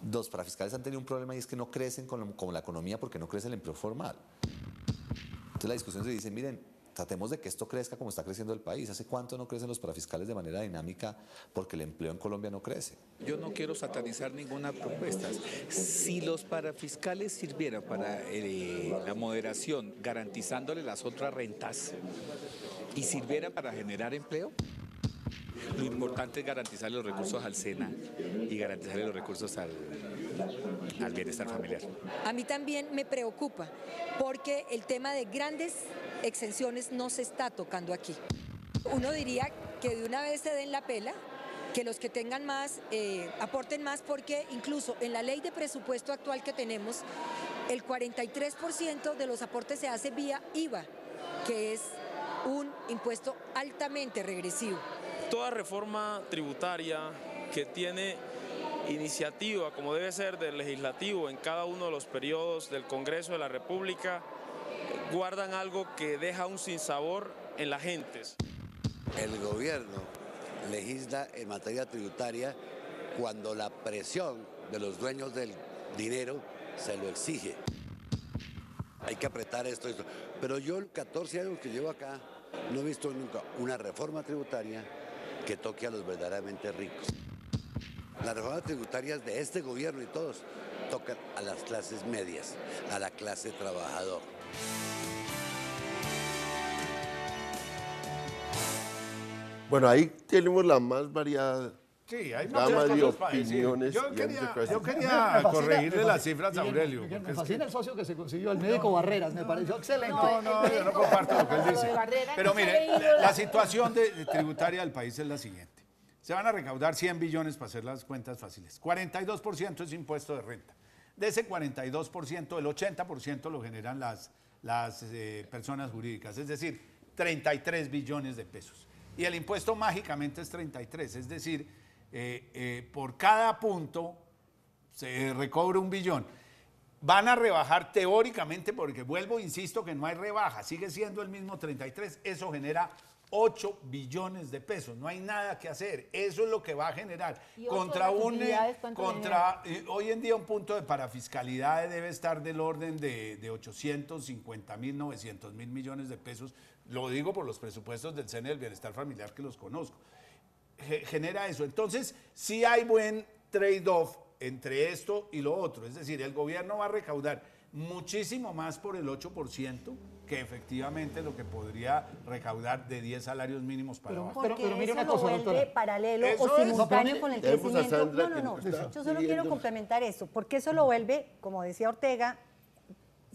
Los parafiscales han tenido un problema y es que no crecen como la economía porque no crece el empleo formal. Entonces la discusión se dice, miren, tratemos de que esto crezca como está creciendo el país. ¿Hace cuánto no crecen los parafiscales de manera dinámica porque el empleo en Colombia no crece? Yo no quiero satanizar ninguna propuesta. Si los parafiscales sirvieran para la moderación, garantizándole las otras rentas, y sirviera para generar empleo, lo importante es garantizar los recursos al SENA y garantizarle los recursos al bienestar familiar. A mí también me preocupa porque el tema de grandes exenciones no se está tocando aquí. Uno diría que de una vez se den la pela, que los que tengan más aporten más, porque incluso en la ley de presupuesto actual que tenemos, el 43% de los aportes se hace vía IVA, que es un impuesto altamente regresivo. Toda reforma tributaria que tiene iniciativa, como debe ser del legislativo en cada uno de los periodos del Congreso de la República, guardan algo que deja un sinsabor en las gentes. El gobierno legisla en materia tributaria cuando la presión de los dueños del dinero se lo exige. Hay que apretar esto. Pero yo, 14 años que llevo acá, no he visto nunca una reforma tributaria que toque a los verdaderamente ricos. Las reformas tributarias de este gobierno y todos tocan a las clases medias, a la clase trabajadora. Bueno, ahí tenemos la más variada Sí, hay gama muchas de cosas para decir. opiniones. Yo y quería corregirle las cifras a Aurelio. Me fascina el socio que se consiguió, el médico Barreras, me pareció excelente. No, yo no comparto lo que él dice. Pero mire, la situación tributaria del país es la siguiente. Se van a recaudar 100 billones para hacer las cuentas fáciles. 42% es impuesto de renta. De ese 42%, el 80% lo generan las personas jurídicas, es decir, 33 billones de pesos. Y el impuesto mágicamente es 33, es decir, por cada punto se recobra 1 billón. Van a rebajar teóricamente, porque vuelvo, insisto, que no hay rebaja, sigue siendo el mismo 33, eso genera 8 billones de pesos, no hay nada que hacer, eso es lo que va a generar. Contra hoy en día un punto de parafiscalidad debe estar del orden de 850.000, 900.000 millones de pesos, lo digo por los presupuestos del SENA y del Bienestar Familiar que los conozco. Genera eso, entonces sí hay buen trade-off entre esto y lo otro, es decir, el gobierno va a recaudar muchísimo más por el 8% que efectivamente lo que podría recaudar de 10 salarios mínimos para abajo. Pero mire una cosa, vuelve doctora, paralelo o simultáneo con el crecimiento. No, yo solo quiero complementar eso, porque eso lo vuelve, como decía Ortega,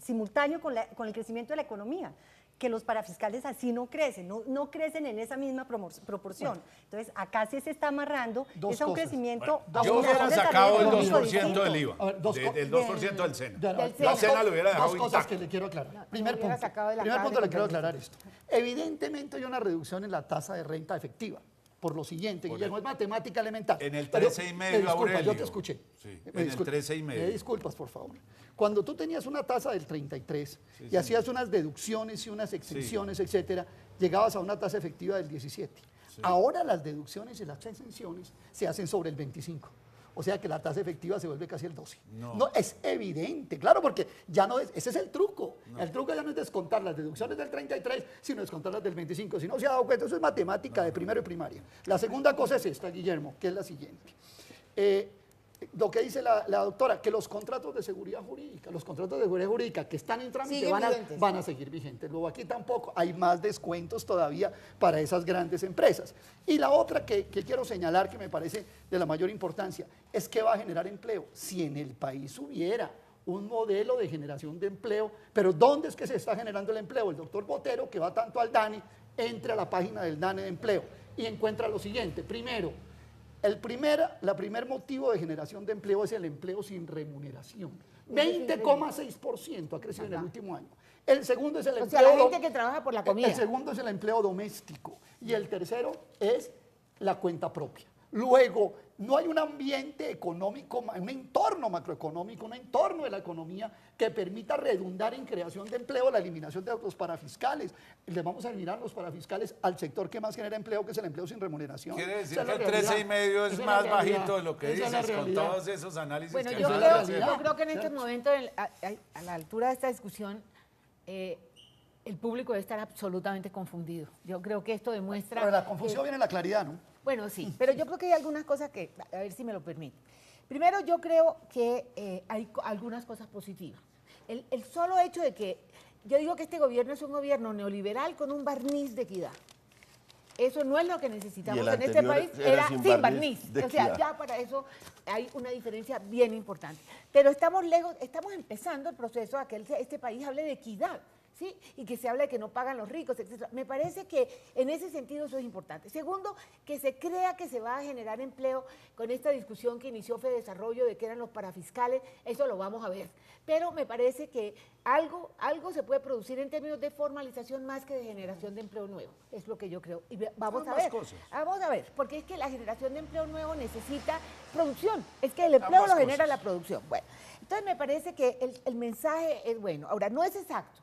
simultáneo con el crecimiento de la economía, que los parafiscales así no crecen, no crecen en esa misma proporción. Bueno, entonces, acá sí se está amarrando, es un crecimiento... Bueno, yo hubiera sacado el 2% del IVA, del 2% del SENA. La SENA lo hubiera dejado intacto. Dos cosas que le quiero aclarar. Primer punto le quiero aclarar esto. Evidentemente hay una reducción en la tasa de renta efectiva. Por lo siguiente, Guillermo, es matemática elemental. En el 13,5, Aurelio. Yo te escuché. Sí, en el 13,5. Me disculpas, por favor. Cuando tú tenías una tasa del 33 y hacías unas deducciones y unas exenciones, etcétera, llegabas a una tasa efectiva del 17. Ahora las deducciones y las exenciones se hacen sobre el 25%. O sea que la tasa efectiva se vuelve casi el 12%. No, es evidente, claro, porque ya no es, ese es el truco. El truco ya no es descontar las deducciones del 33, sino descontarlas del 25. Si no se ha dado cuenta, eso es matemática de primero y primaria. La segunda cosa es esta, Guillermo, que es la siguiente. Lo que dice la doctora, que los contratos de seguridad jurídica, que están en trámite van a seguir vigentes. Luego aquí tampoco hay más descuentos todavía para esas grandes empresas. Y la otra que quiero señalar, que me parece de la mayor importancia, es que va a generar empleo. Si en el país hubiera un modelo de generación de empleo, pero ¿dónde es que se está generando el empleo? El doctor Botero, que va tanto al DANE, entre a la página del DANE de empleo y encuentra lo siguiente. Primero, la primer motivo de generación de empleo es el empleo sin remuneración. 20,6% ha crecido en el último año. El segundo es el empleo... O sea, la gente que trabaja por la comida. El segundo es el empleo doméstico. Y el tercero es la cuenta propia. Luego, no hay un ambiente económico, un entorno macroeconómico, un entorno de la economía que permita redundar en creación de empleo, la eliminación de los parafiscales. Le vamos a eliminar los parafiscales al sector que más genera empleo, que es el empleo sin remuneración. Quiere decir que el 13,5 es más bajito de lo que dices con todos esos análisis. Bueno, que yo creo que en este momento, a la altura de esta discusión, el público debe estar absolutamente confundido. Yo creo que esto demuestra... Pero la confusión viene en la claridad, ¿no? Bueno, sí, pero yo creo que hay algunas cosas que, a ver si me lo permite. Primero, yo creo que hay algunas cosas positivas. El solo hecho de que, yo digo que este gobierno es un gobierno neoliberal con un barniz de equidad. Eso no es lo que necesitamos en este país, era sin barniz. O sea, ya para eso hay una diferencia bien importante. Pero estamos lejos, estamos empezando el proceso a que este país hable de equidad. ¿Sí? Y que se habla de que no pagan los ricos, etc. Me parece que en ese sentido eso es importante. Segundo, que se crea que se va a generar empleo con esta discusión que inició FEDesarrollo de que eran los parafiscales, eso lo vamos a ver. Pero me parece que algo se puede producir en términos de formalización más que de generación de empleo nuevo, es lo que yo creo. Y vamos a ver, porque es que la generación de empleo nuevo necesita producción, es que el empleo lo genera la producción. Bueno, entonces me parece que el mensaje es bueno. Ahora, no es exacto.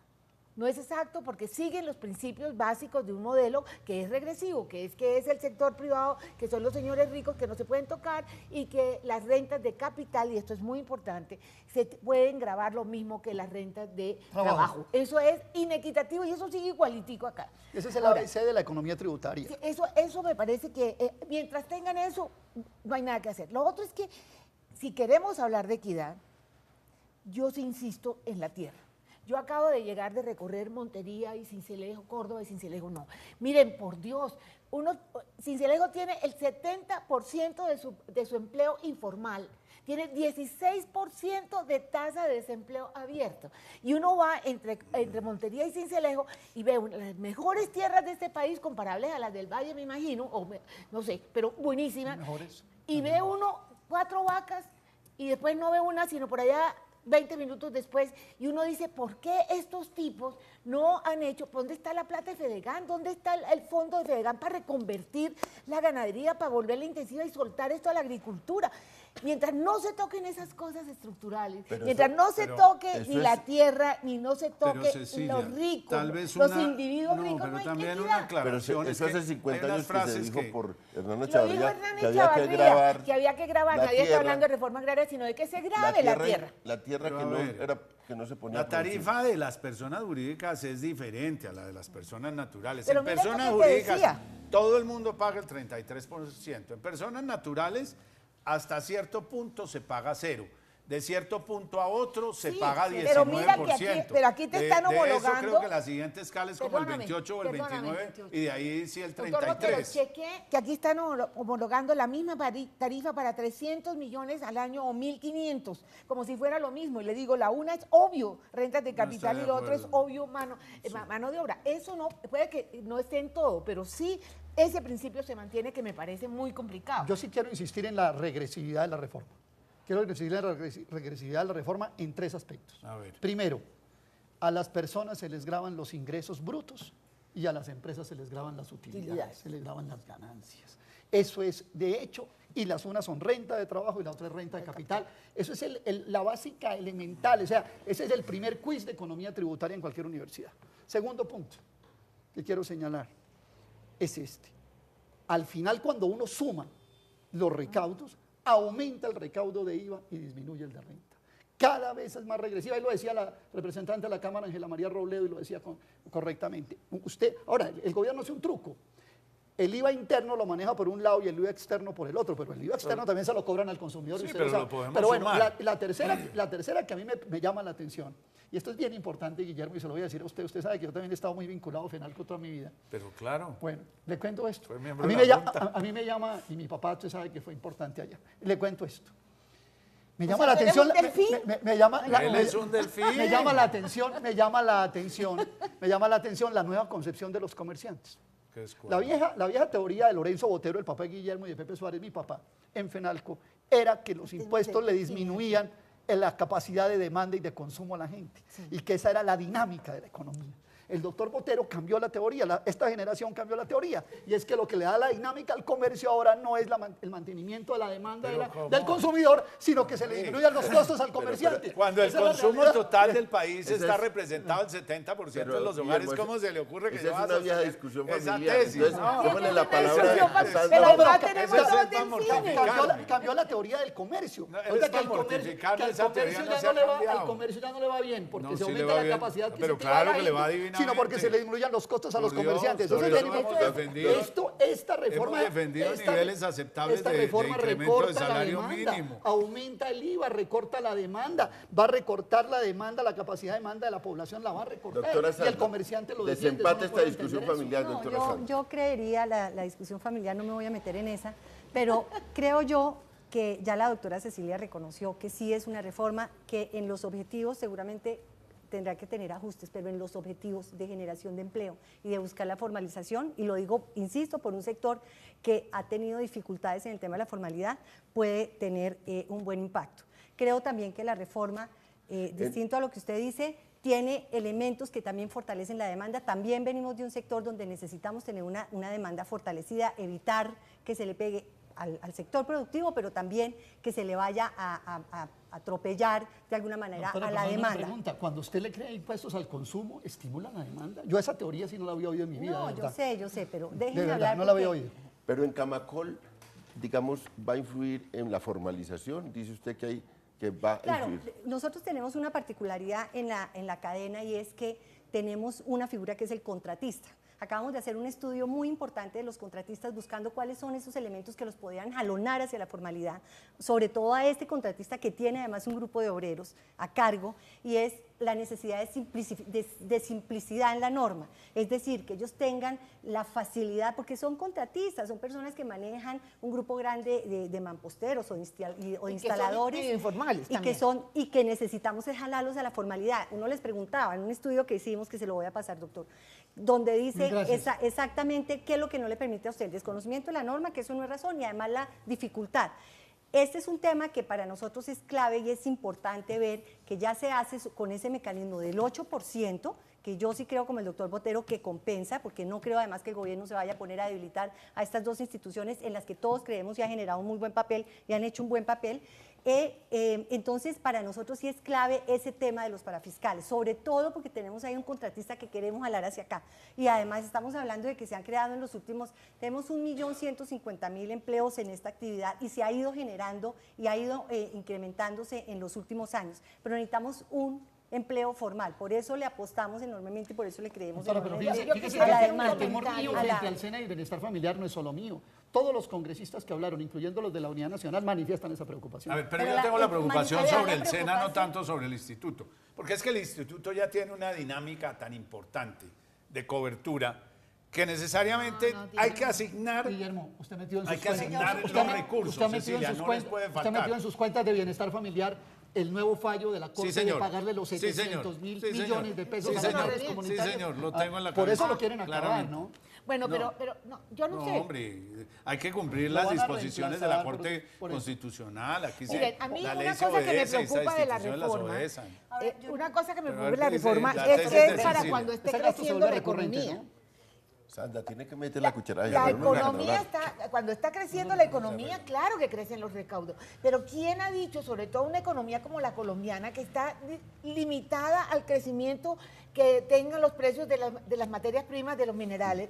No es exacto porque siguen los principios básicos de un modelo que es regresivo, que es el sector privado, que son los señores ricos que no se pueden tocar y que las rentas de capital, y esto es muy importante, se pueden gravar lo mismo que las rentas de trabajo. Eso es inequitativo y eso sigue igualitico acá. Ese es el ABC de la economía tributaria. Eso me parece que mientras tengan eso, no hay nada que hacer. Lo otro es que si queremos hablar de equidad, yo sí insisto en la tierra. Yo acabo de llegar de recorrer Montería y Sincelejo, Córdoba y Sincelejo, no. Miren, por Dios, Sincelejo tiene el 70% de su empleo informal, tiene 16% de tasa de desempleo abierto. Y uno va entre Montería y Sincelejo y ve las mejores tierras de este país, comparables a las del Valle, me imagino, no sé, pero buenísimas. Mejores. Y ve uno 4 vacas y después no ve una, sino por allá 20 minutos después, y uno dice, ¿por qué estos tipos no han hecho? ¿Dónde está la plata de Fedegan? ¿Dónde está el fondo de Fedegan para reconvertir la ganadería, para volverla intensiva y soltar esto a la agricultura? Mientras no se toquen esas cosas estructurales, mientras no se toque ni la tierra, ni no se toque los ricos, los individuos ricos, pero no hay también equidad. una aclaración. Pero eso hace 50 años que se dijo por Hernán Lo dijo Echavarría, Hernán que había que Echavarría, grabar que había que grabar, nadie está hablando de reforma agraria, sino de que se grabe la tierra. La tierra que no se ponía. La tarifa de las personas jurídicas es diferente a la de las personas naturales. Pero en mira personas lo que te jurídicas decía. todo el mundo paga el 33%. En personas naturales hasta cierto punto se paga 0%. De cierto punto a otro se paga 19%. Pero mira que aquí te están homologando. De eso creo que la siguiente escala es como el 28 o el 29 y de ahí sí el 33. Chequé que aquí están homologando la misma tarifa para 300 millones al año o 1.500, como si fuera lo mismo. Y le digo, la una es obvio rentas de capital y lo otro es obvio mano de obra. Eso no, puede que no esté en todo, pero sí ese principio se mantiene, que me parece muy complicado. Yo sí quiero insistir en la regresividad de la reforma. Quiero insistir en la regresividad de la reforma en 3 aspectos. Primero, a las personas se les graban los ingresos brutos y a las empresas se les graban las utilidades, se les graban las ganancias. Eso es de hecho, y las unas son renta de trabajo y la otra es renta de capital. Eso es la básica elemental, o sea, ese es el primer quiz de economía tributaria en cualquier universidad. Segundo punto que quiero señalar es este. al final cuando uno suma los recaudos, aumenta el recaudo de IVA y disminuye el de renta. Cada vez es más regresiva, y lo decía la representante de la Cámara, Ángela María Robledo, y lo decía correctamente. Ahora, el gobierno hace un truco. El IVA interno lo maneja por un lado y el IVA externo por el otro, pero el IVA externo también se lo cobran al consumidor. Sí, y pero lo podemos pero bueno, sumar. la tercera que a mí me llama la atención, y esto es bien importante, Guillermo, y se lo voy a decir a usted sabe que yo también he estado muy vinculado a FENALCO toda mi vida. Pero claro. Bueno, le cuento esto. Fue A miembro mí, de la Junta. a mí me llama, y mi papá usted sabe que fue importante allá, le cuento esto. Me O llama sea, la atención, ¿tenemos delfín? Él es un delfín. me llama la atención la nueva concepción de los comerciantes. ¿Qué es La vieja teoría de Lorenzo Botero, el papá de Guillermo, y de Pepe Suárez, mi papá, en FENALCO, era que los impuestos le disminuían en la capacidad de demanda y de consumo a la gente, y que esa era la dinámica de la economía. El doctor Botero cambió la teoría, esta generación cambió la teoría, y es que lo que le da la dinámica al comercio ahora no es el mantenimiento de la demanda del consumidor, sino que se le disminuyan los costos al comerciante. Cuando el Esa es la consumo realidad. total del país está es- representado el 70% Pero, de los hogares, Guillermo, ¿cómo se le ocurre que esa yo es vaya a una vieja sostener discusión esa familiar. tesis? Entonces, No. démosle la palabra. Pero No, acá ca- tenemos eso es dos para delfines. cambió la teoría del comercio. No, Oiga, es que para al comercio, mortificar que al esa teoría, comercio no ya se no ha le va, cambiado. al comercio ya no le va bien, porque No, se sí le aumenta va la bien. capacidad que Pero se paga claro la que le va gente, divinamente. sino porque se le disminuyan los costos a los Por Dios, comerciantes. por Entonces, eso hemos defendido- esta reforma... hemos defendido niveles aceptables esta de reforma incremento de recorta la salario demanda, mínimo. aumenta el IVA, recorta la demanda, va a recortar la demanda, la capacidad de demanda de la población la va a recortar. Doctora y Sandra, el comerciante lo defiende. desempate no esta puede discusión entender eso. familiar, No, doctora Sandra. yo creería, la discusión familiar no me voy a meter en esa, pero creo yo que ya la doctora Cecilia reconoció que sí es una reforma que en los objetivos seguramente tendrá que tener ajustes, pero en los objetivos de generación de empleo y de buscar la formalización, y lo digo, insisto, por un sector que ha tenido dificultades en el tema de la formalidad, puede tener un buen impacto. Creo también que la reforma, distinto a lo que usted dice, tiene elementos que también fortalecen la demanda. También venimos de un sector donde necesitamos tener una demanda fortalecida, evitar que se le pegue al sector productivo, pero también que se le vaya a atropellar de alguna manera Doctora, a la perdón, una demanda. pregunta. Cuando usted le crea impuestos al consumo, ¿estimula la demanda? Yo esa teoría sí no la había oído en mi vida. No, de verdad. yo sé, pero De déjenme verdad, hablar. no la porque- había oído. Pero en Camacol, digamos, va a influir en la formalización. Dice usted que va a Claro, influir. nosotros tenemos una particularidad en la cadena, y es que tenemos una figura que es el contratista. Acabamos de hacer un estudio muy importante de los contratistas buscando cuáles son esos elementos que los podían jalonar hacia la formalidad, sobre todo a este contratista que tiene además un grupo de obreros a cargo, y es la necesidad de simplicidad en la norma. Es decir, que ellos tengan la facilidad, porque son contratistas, son personas que manejan un grupo grande de mamposteros o instaladores. medio informales también. Y que necesitamos es jalarlos a la formalidad. Uno les preguntaba en un estudio que hicimos, que se lo voy a pasar, doctor, donde dice exactamente qué es lo que no le permite a usted, el desconocimiento de la norma, que eso no es razón, y además la dificultad. Este es un tema que para nosotros es clave, y es importante ver que ya se hace con ese mecanismo del 8%, que yo sí creo, como el doctor Botero, que compensa, porque no creo además que el gobierno se vaya a poner a debilitar a estas dos instituciones en las que todos creemos y ha generado un muy buen papel y han hecho un buen papel. Entonces, para nosotros sí es clave ese tema de los parafiscales, sobre todo porque tenemos ahí un contratista que queremos jalar hacia acá. Y además estamos hablando de que se han creado en los últimos, tenemos 1.150.000 empleos en esta actividad, y se ha ido generando y ha ido incrementándose en los últimos años. Pero necesitamos un empleo formal, por eso le apostamos enormemente y por eso le creemos Doctora, pero enormemente fíjese a la que el demanda. temor mío A la- frente al SENA y el bienestar familiar no es solo mío. Todos los congresistas que hablaron, incluyendo los de la Unidad Nacional, manifiestan esa preocupación. A ver, pero yo tengo la preocupación sobre el SENA, no tanto sobre el instituto. Porque es que el instituto ya tiene una dinámica tan importante de cobertura que necesariamente hay que asignar. Guillermo, usted metió en sus hay que cuentas. asignar Usted los me- recursos, usted metió Cecilia, en sus no les cuentas- puede Usted faltar. metió en sus cuentas de bienestar familiar el nuevo fallo de la Corte señor. de pagarle los Sí, 700.000 señor. Sí, millones señor. de pesos Sí, a los señor. medios Sí, comunitarios. señor, lo tengo en la Por eso cabeza, lo quieren acabar, claramente. ¿no? Bueno, No. pero no, yo no No, sé. hombre, hay que cumplir Lo las van a disposiciones de la reemplazar Corte por eso. Constitucional. Aquí Miren, a mí la una ley se cosa que me obedece, preocupa esas de la instituciones las reforma, obedecen. una cosa que me Pero preocupa de la a ver, dice, reforma la es tesis que de es para Cecilia. cuando esté Ese gasto se creciendo vuelve la recurrente, economía. ¿no? Sandra, tiene que meter la cuchara. La pero no me dejan economía hablar. cuando está creciendo la economía, claro que crecen los recaudos. Pero ¿quién ha dicho, sobre todo una economía como la colombiana, que está limitada al crecimiento que tengan los precios de las materias primas, de los minerales?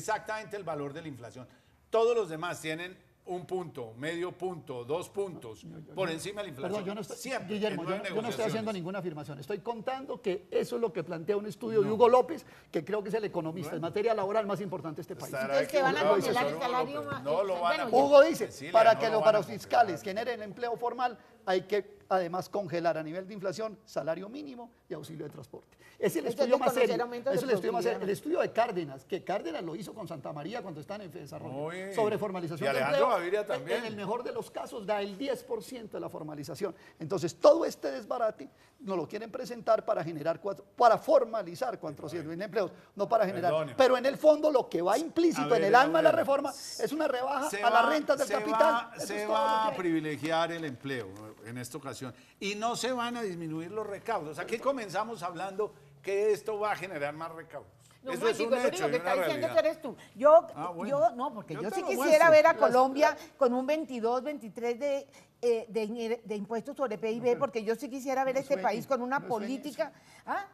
exactamente el valor de la inflación. Todos los demás tienen 1 punto, medio punto, 2 puntos, por encima de la inflación. Perdón, yo no estoy, Siempre, Guillermo, en yo 9 no estoy haciendo negociaciones. ninguna afirmación. Estoy contando que eso es lo que plantea un estudio de Hugo López, que creo que es el economista en materia laboral más importante de este país. Entonces, que van a congelar el salario más. No lo van a Hugo dice, Cecilia, para no que lo los van a parafiscales generen empleo formal, hay que además congelar a nivel de inflación salario mínimo y auxilio de transporte. Es el Eso es estudio de más conocer serio. aumentos de Es el estudio más serio. productividad. El estudio de Cárdenas, que Cárdenas lo hizo con Santa María cuando estaban en desarrollo, Muy. sobre formalización Y de Alejandro empleo. Gaviria también. En el mejor de los casos da el 10% de la formalización. Entonces, todo este desbarate nos lo quieren presentar para generar para formalizar 400.000 empleos, no para generar. Perdone. Pero en el fondo lo que va implícito A ver, en el alma de la a ver. reforma es una rebaja Se a las va- rentas del se capital. va- Eso se es todo va lo a que- privilegiar el empleo en esta ocasión y no se van a disminuir los recaudos. Aquí comenzamos hablando que esto va a generar más recaudos. No, Eso es Francisco, un el hecho único que y una está diciendo realidad. que eres tú. Yo, bueno. no, porque Yo yo te sí lo quisiera muestro. ver a Colombia con un 22, 23 de impuestos sobre PIB, porque yo sí quisiera ver este país con una política,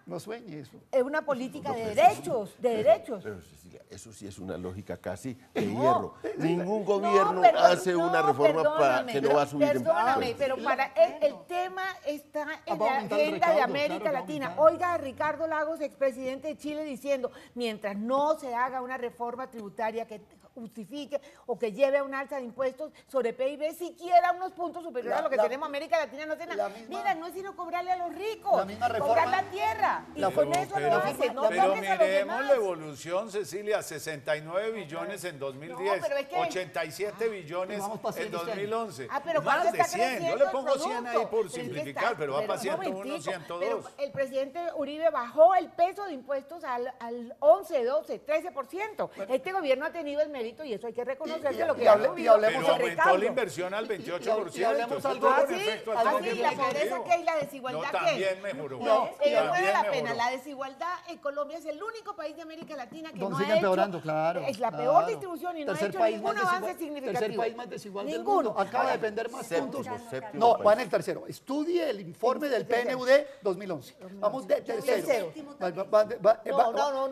No sueñe eso. una política de derechos, Pero Cecilia, eso sí es una lógica casi de hierro. Ningún gobierno perdón, hace una reforma perdóname, que no va a subir Perdóname, impuestos. pero para el tema está en Va a la aumentar el agenda de recaudo, América claro, va a Latina. aumentar. Oiga a Ricardo Lagos, expresidente de Chile, diciendo, mientras no se haga una reforma tributaria que justifique o que lleve a un alza de impuestos sobre PIB, siquiera unos puntos superiores a lo que tenemos América Latina, no tiene nada. Mira, no es sino cobrarle a los ricos, La misma reforma- cobrar la tierra. Y con eso lo hace, no pero toques a los miremos demás. la evolución, Cecilia, 69 billones en 2010, pero es que- 87 billones vamos pa' en 100 este año. 2011. Pero más ¿cuánto de está 100, yo creciendo le el pongo 100 ahí producto? por Pero es que simplificar, pero va para un 101, momentico, 102. Pero el presidente Uribe bajó el peso de impuestos al 11, 12, 13%. Este gobierno ha tenido el mérito y eso hay que reconocerse lo que ha subido Pero el aumentó recaudo. la inversión al 28%. Y hablemos Eso algo- tuvo un Sí, efecto así, altamente la positivo. pobreza que hay, la desigualdad No, que también mejoró. No, También no vale la pena. mejoró. La desigualdad en Colombia es el único país de América Latina que Entonces no sigue ha hecho, empeorando, claro. es la claro. peor distribución y no ha Tercer hecho país ningún más avance desigual- significativo. Tercer país más desigual del Ninguno. mundo. Acaba de Ahora, depender más puntos. Séptimo No, país. va en el tercero. Estudie el informe del PNUD 2011. Vamos de tercero. No,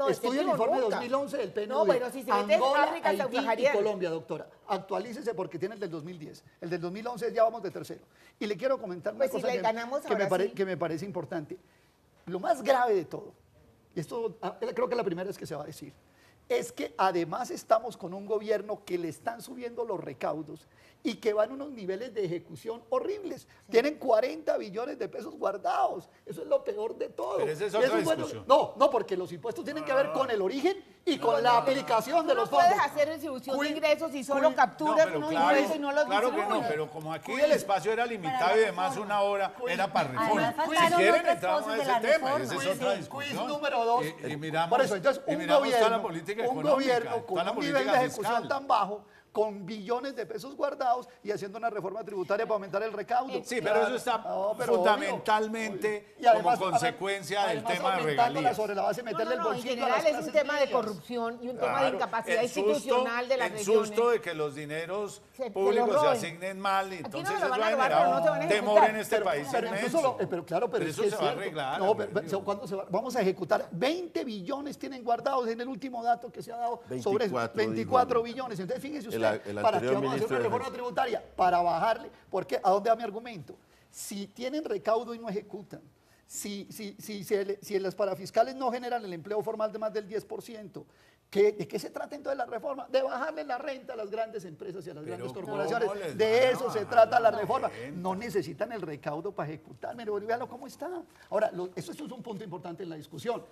Estudie el séptimo informe nunca. 2011 del PNUD. No, pero si se mete en Angola, África Haití y subsahariana. Colombia, doctora. Actualícese porque tiene el del 2010. El del 2011 ya vamos de tercero. Y le quiero comentar una Pues si cosa le ganamos ahora sí. que me parece importante. Lo más grave de todo, y esto creo que es la primera vez que se va a decir, es que además estamos con un gobierno que le están subiendo los recaudos y que van a unos niveles de ejecución horribles. Tienen 40 billones de pesos guardados. Eso es lo peor de todo. Pero esa es Y otra eso bueno. discusión. No, porque los impuestos tienen que ver con el origen y con la aplicación de los No fondos. puedes hacer distribución de ingresos y solo capturas pero unos claro, ingresos y no los claro que no, distribuyes. pero como aquí el espacio era limitado y además una hora era para reforma. Además, Si faltaron quieren otras entramos cosas a de ese la tema, reforma. esa es Quiz, otra Quiz discusión. número 2. Y miramos, Por eso, entonces, y un miramos toda la gobierno, política un económica, gobierno toda con la un política nivel de ejecución fiscal. tan bajo, con billones de pesos guardados y haciendo una reforma tributaria para aumentar el recaudo. Sí, pero eso está No, pero fundamentalmente obvio. Y además, como consecuencia del además tema de aumentándola regalías. sobre la base de meterle el En bolsillo a general las es un clases tema de medias. corrupción y un tema de Claro, incapacidad el susto- institucional de las el regiones. susto de que los dineros Se públicos se roben. asignen mal y Aquí no entonces se lo eso van ha a robar, pero generado no se van a temor ejecutar. en este país Pero inmenso. incluso claro, pero es eso que se es va a cierto. arreglar. No, hombre. ¿cuándo se va? Vamos a ejecutar 20 billones tienen guardados en el último dato que se ha dado sobre 24 billones. Entonces fíjese usted, El ¿para qué anterior vamos a hacer ministro una de reforma tributaria? Para bajarle, porque ¿a dónde va mi argumento? Si tienen recaudo y no ejecutan, si las parafiscales no generan el empleo formal de más del 10%, ¿de qué se trata entonces la reforma? De bajarle la renta a las grandes empresas y a las grandes corporaciones. ¿cómo les De van a eso se bajar trata la la reforma. renta? No necesitan el recaudo para ejecutar. Mire, véalo cómo está. Ahora, esto es un punto importante en la discusión.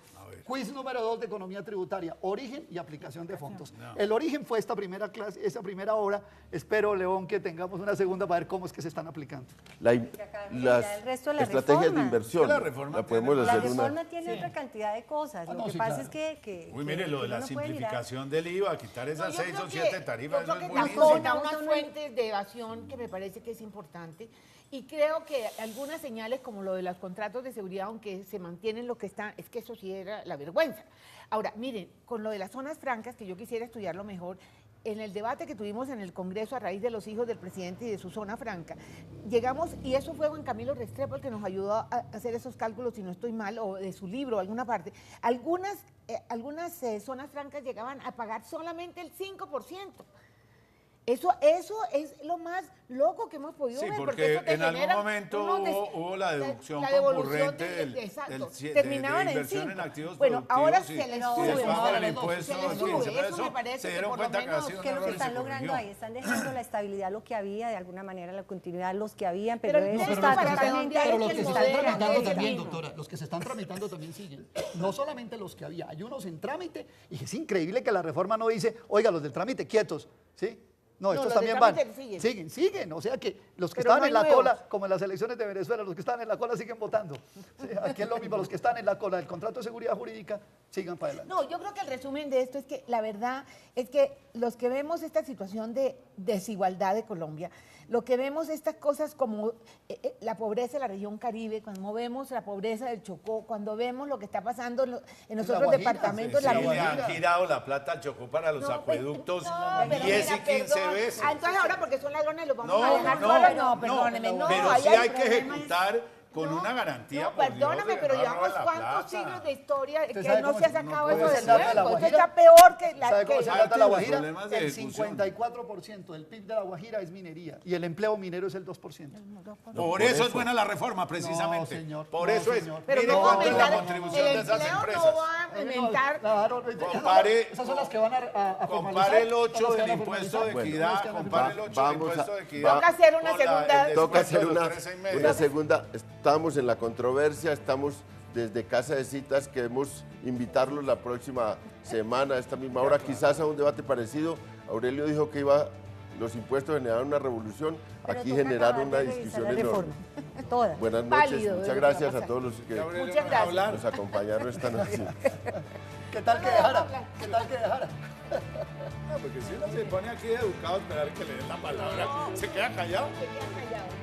Quiz número 2 de economía tributaria, origen y aplicación de fondos. El origen fue esta primera clase, esta primera hora. Espero, León, que tengamos una segunda para ver cómo es que se están aplicando. Las el resto de la estrategias de reforma. inversión, La reforma la podemos La hacer una... reforma tiene otra cantidad de cosas. Lo no, que sí, pasa claro. es que Uy, mire, lo de uno la no puede mirar. simplificación del IVA, quitar esas 6 o 7 tarifas, eso es Yo creo que buenísimo. aporta unas fuentes de evasión que me parece que es importante y creo que algunas señales como lo de los contratos de seguridad, aunque se mantienen lo que está, es que eso sí era la vergüenza. Ahora, miren, con lo de las zonas francas, que yo quisiera estudiarlo mejor, en el debate que tuvimos en el Congreso a raíz de los hijos del presidente y de su zona franca, llegamos, y eso fue Juan Camilo Restrepo el que nos ayudó a hacer esos cálculos, si no estoy mal, o de su libro, alguna parte, algunas zonas francas llegaban a pagar solamente el 5%. Eso es lo más loco que hemos podido Sí, ver. porque eso te en algún genera momento hubo la deducción la devolución concurrente exacto. de Terminaban inversión en en activos bueno, ahora productivos se les y sube. después con el Se impuesto les al sube. 15. Por Eso me parece se que dieron por lo cuenta que ha menos sido un ¿Qué es lo error que y se están logrando corrigió. ahí? Están dejando la estabilidad, lo que había, de alguna manera la continuidad, los que habían, pero, Pero eso no, está para totalmente... redondear Pero los es que el se modelo están tramitando de también, camino. doctora, los que se están tramitando también siguen. No solamente los que había, hay unos en trámite y es increíble que la reforma no dice, oiga, los del trámite quietos, ¿sí? No, estos los también de van. trámite Siguen. O sea que los que Pero estaban no hay en la nuevos. cola, como en las elecciones de Venezuela, los que estaban en la cola siguen votando. Sí, aquí es lo mismo, los que están en la cola del contrato de seguridad jurídica, sigan para adelante. No, yo creo que el resumen de esto es que la verdad es que los que vemos esta situación de desigualdad de Colombia, lo que vemos estas cosas como la pobreza de la región Caribe, cuando vemos la pobreza del Chocó, cuando vemos lo que está pasando en los otros departamentos de la Sí, le han girado la plata al Chocó para los acueductos 10 y 15 veces. Entonces ahora porque son ladrones los vamos a No, dejar solos. No, no, perdóneme, no. pero ahí sí el hay que problema ejecutar con una garantía. No, por Dios, perdóname, de pero no llevamos robar la cuántos plata. siglos de historia que sabe no cómo se ha se- sacado no eso puede de ser dato de la nuevo. Eso Guajira. está peor que la ¿Sabe cómo se que... trata la los Guajira? problemas de El ejecución. 54% del PIB de la Guajira es minería y el empleo minero es el 2%. Por eso es buena la reforma, precisamente. No, señor, por no, eso es. señor. Pero Mire no cuánto es la aumentar contribución el de esas empleo, empresas. no va a aumentar. Claro, Compare- esas son las que van a Compare el 8 son las que del van a impuesto formalizar. de Bueno, equidad, son las que van a compare el 8 del Vamos a- impuesto de equidad. Toca hacer una con la- segunda- el Toca descuento hacer de los una 13,5. segunda. Estamos en la controversia, estamos desde Casa de Citas, queremos invitarlos la próxima semana, a esta misma hora, quizás a un debate parecido. Aurelio dijo que los impuestos generaron una revolución, Pero aquí toca generaron acabar una de revisar discusión la enorme. reforma. Todas. Buenas noches, Válido, muchas es lo que gracias va a a pasar. todos los que Muchas gracias. nos acompañaron esta noche. ¿Qué tal que dejara? ¿Qué tal que dejara? No, porque si uno se pone aquí de educado a esperar que le den la palabra, se queda callado. Se quedan callados.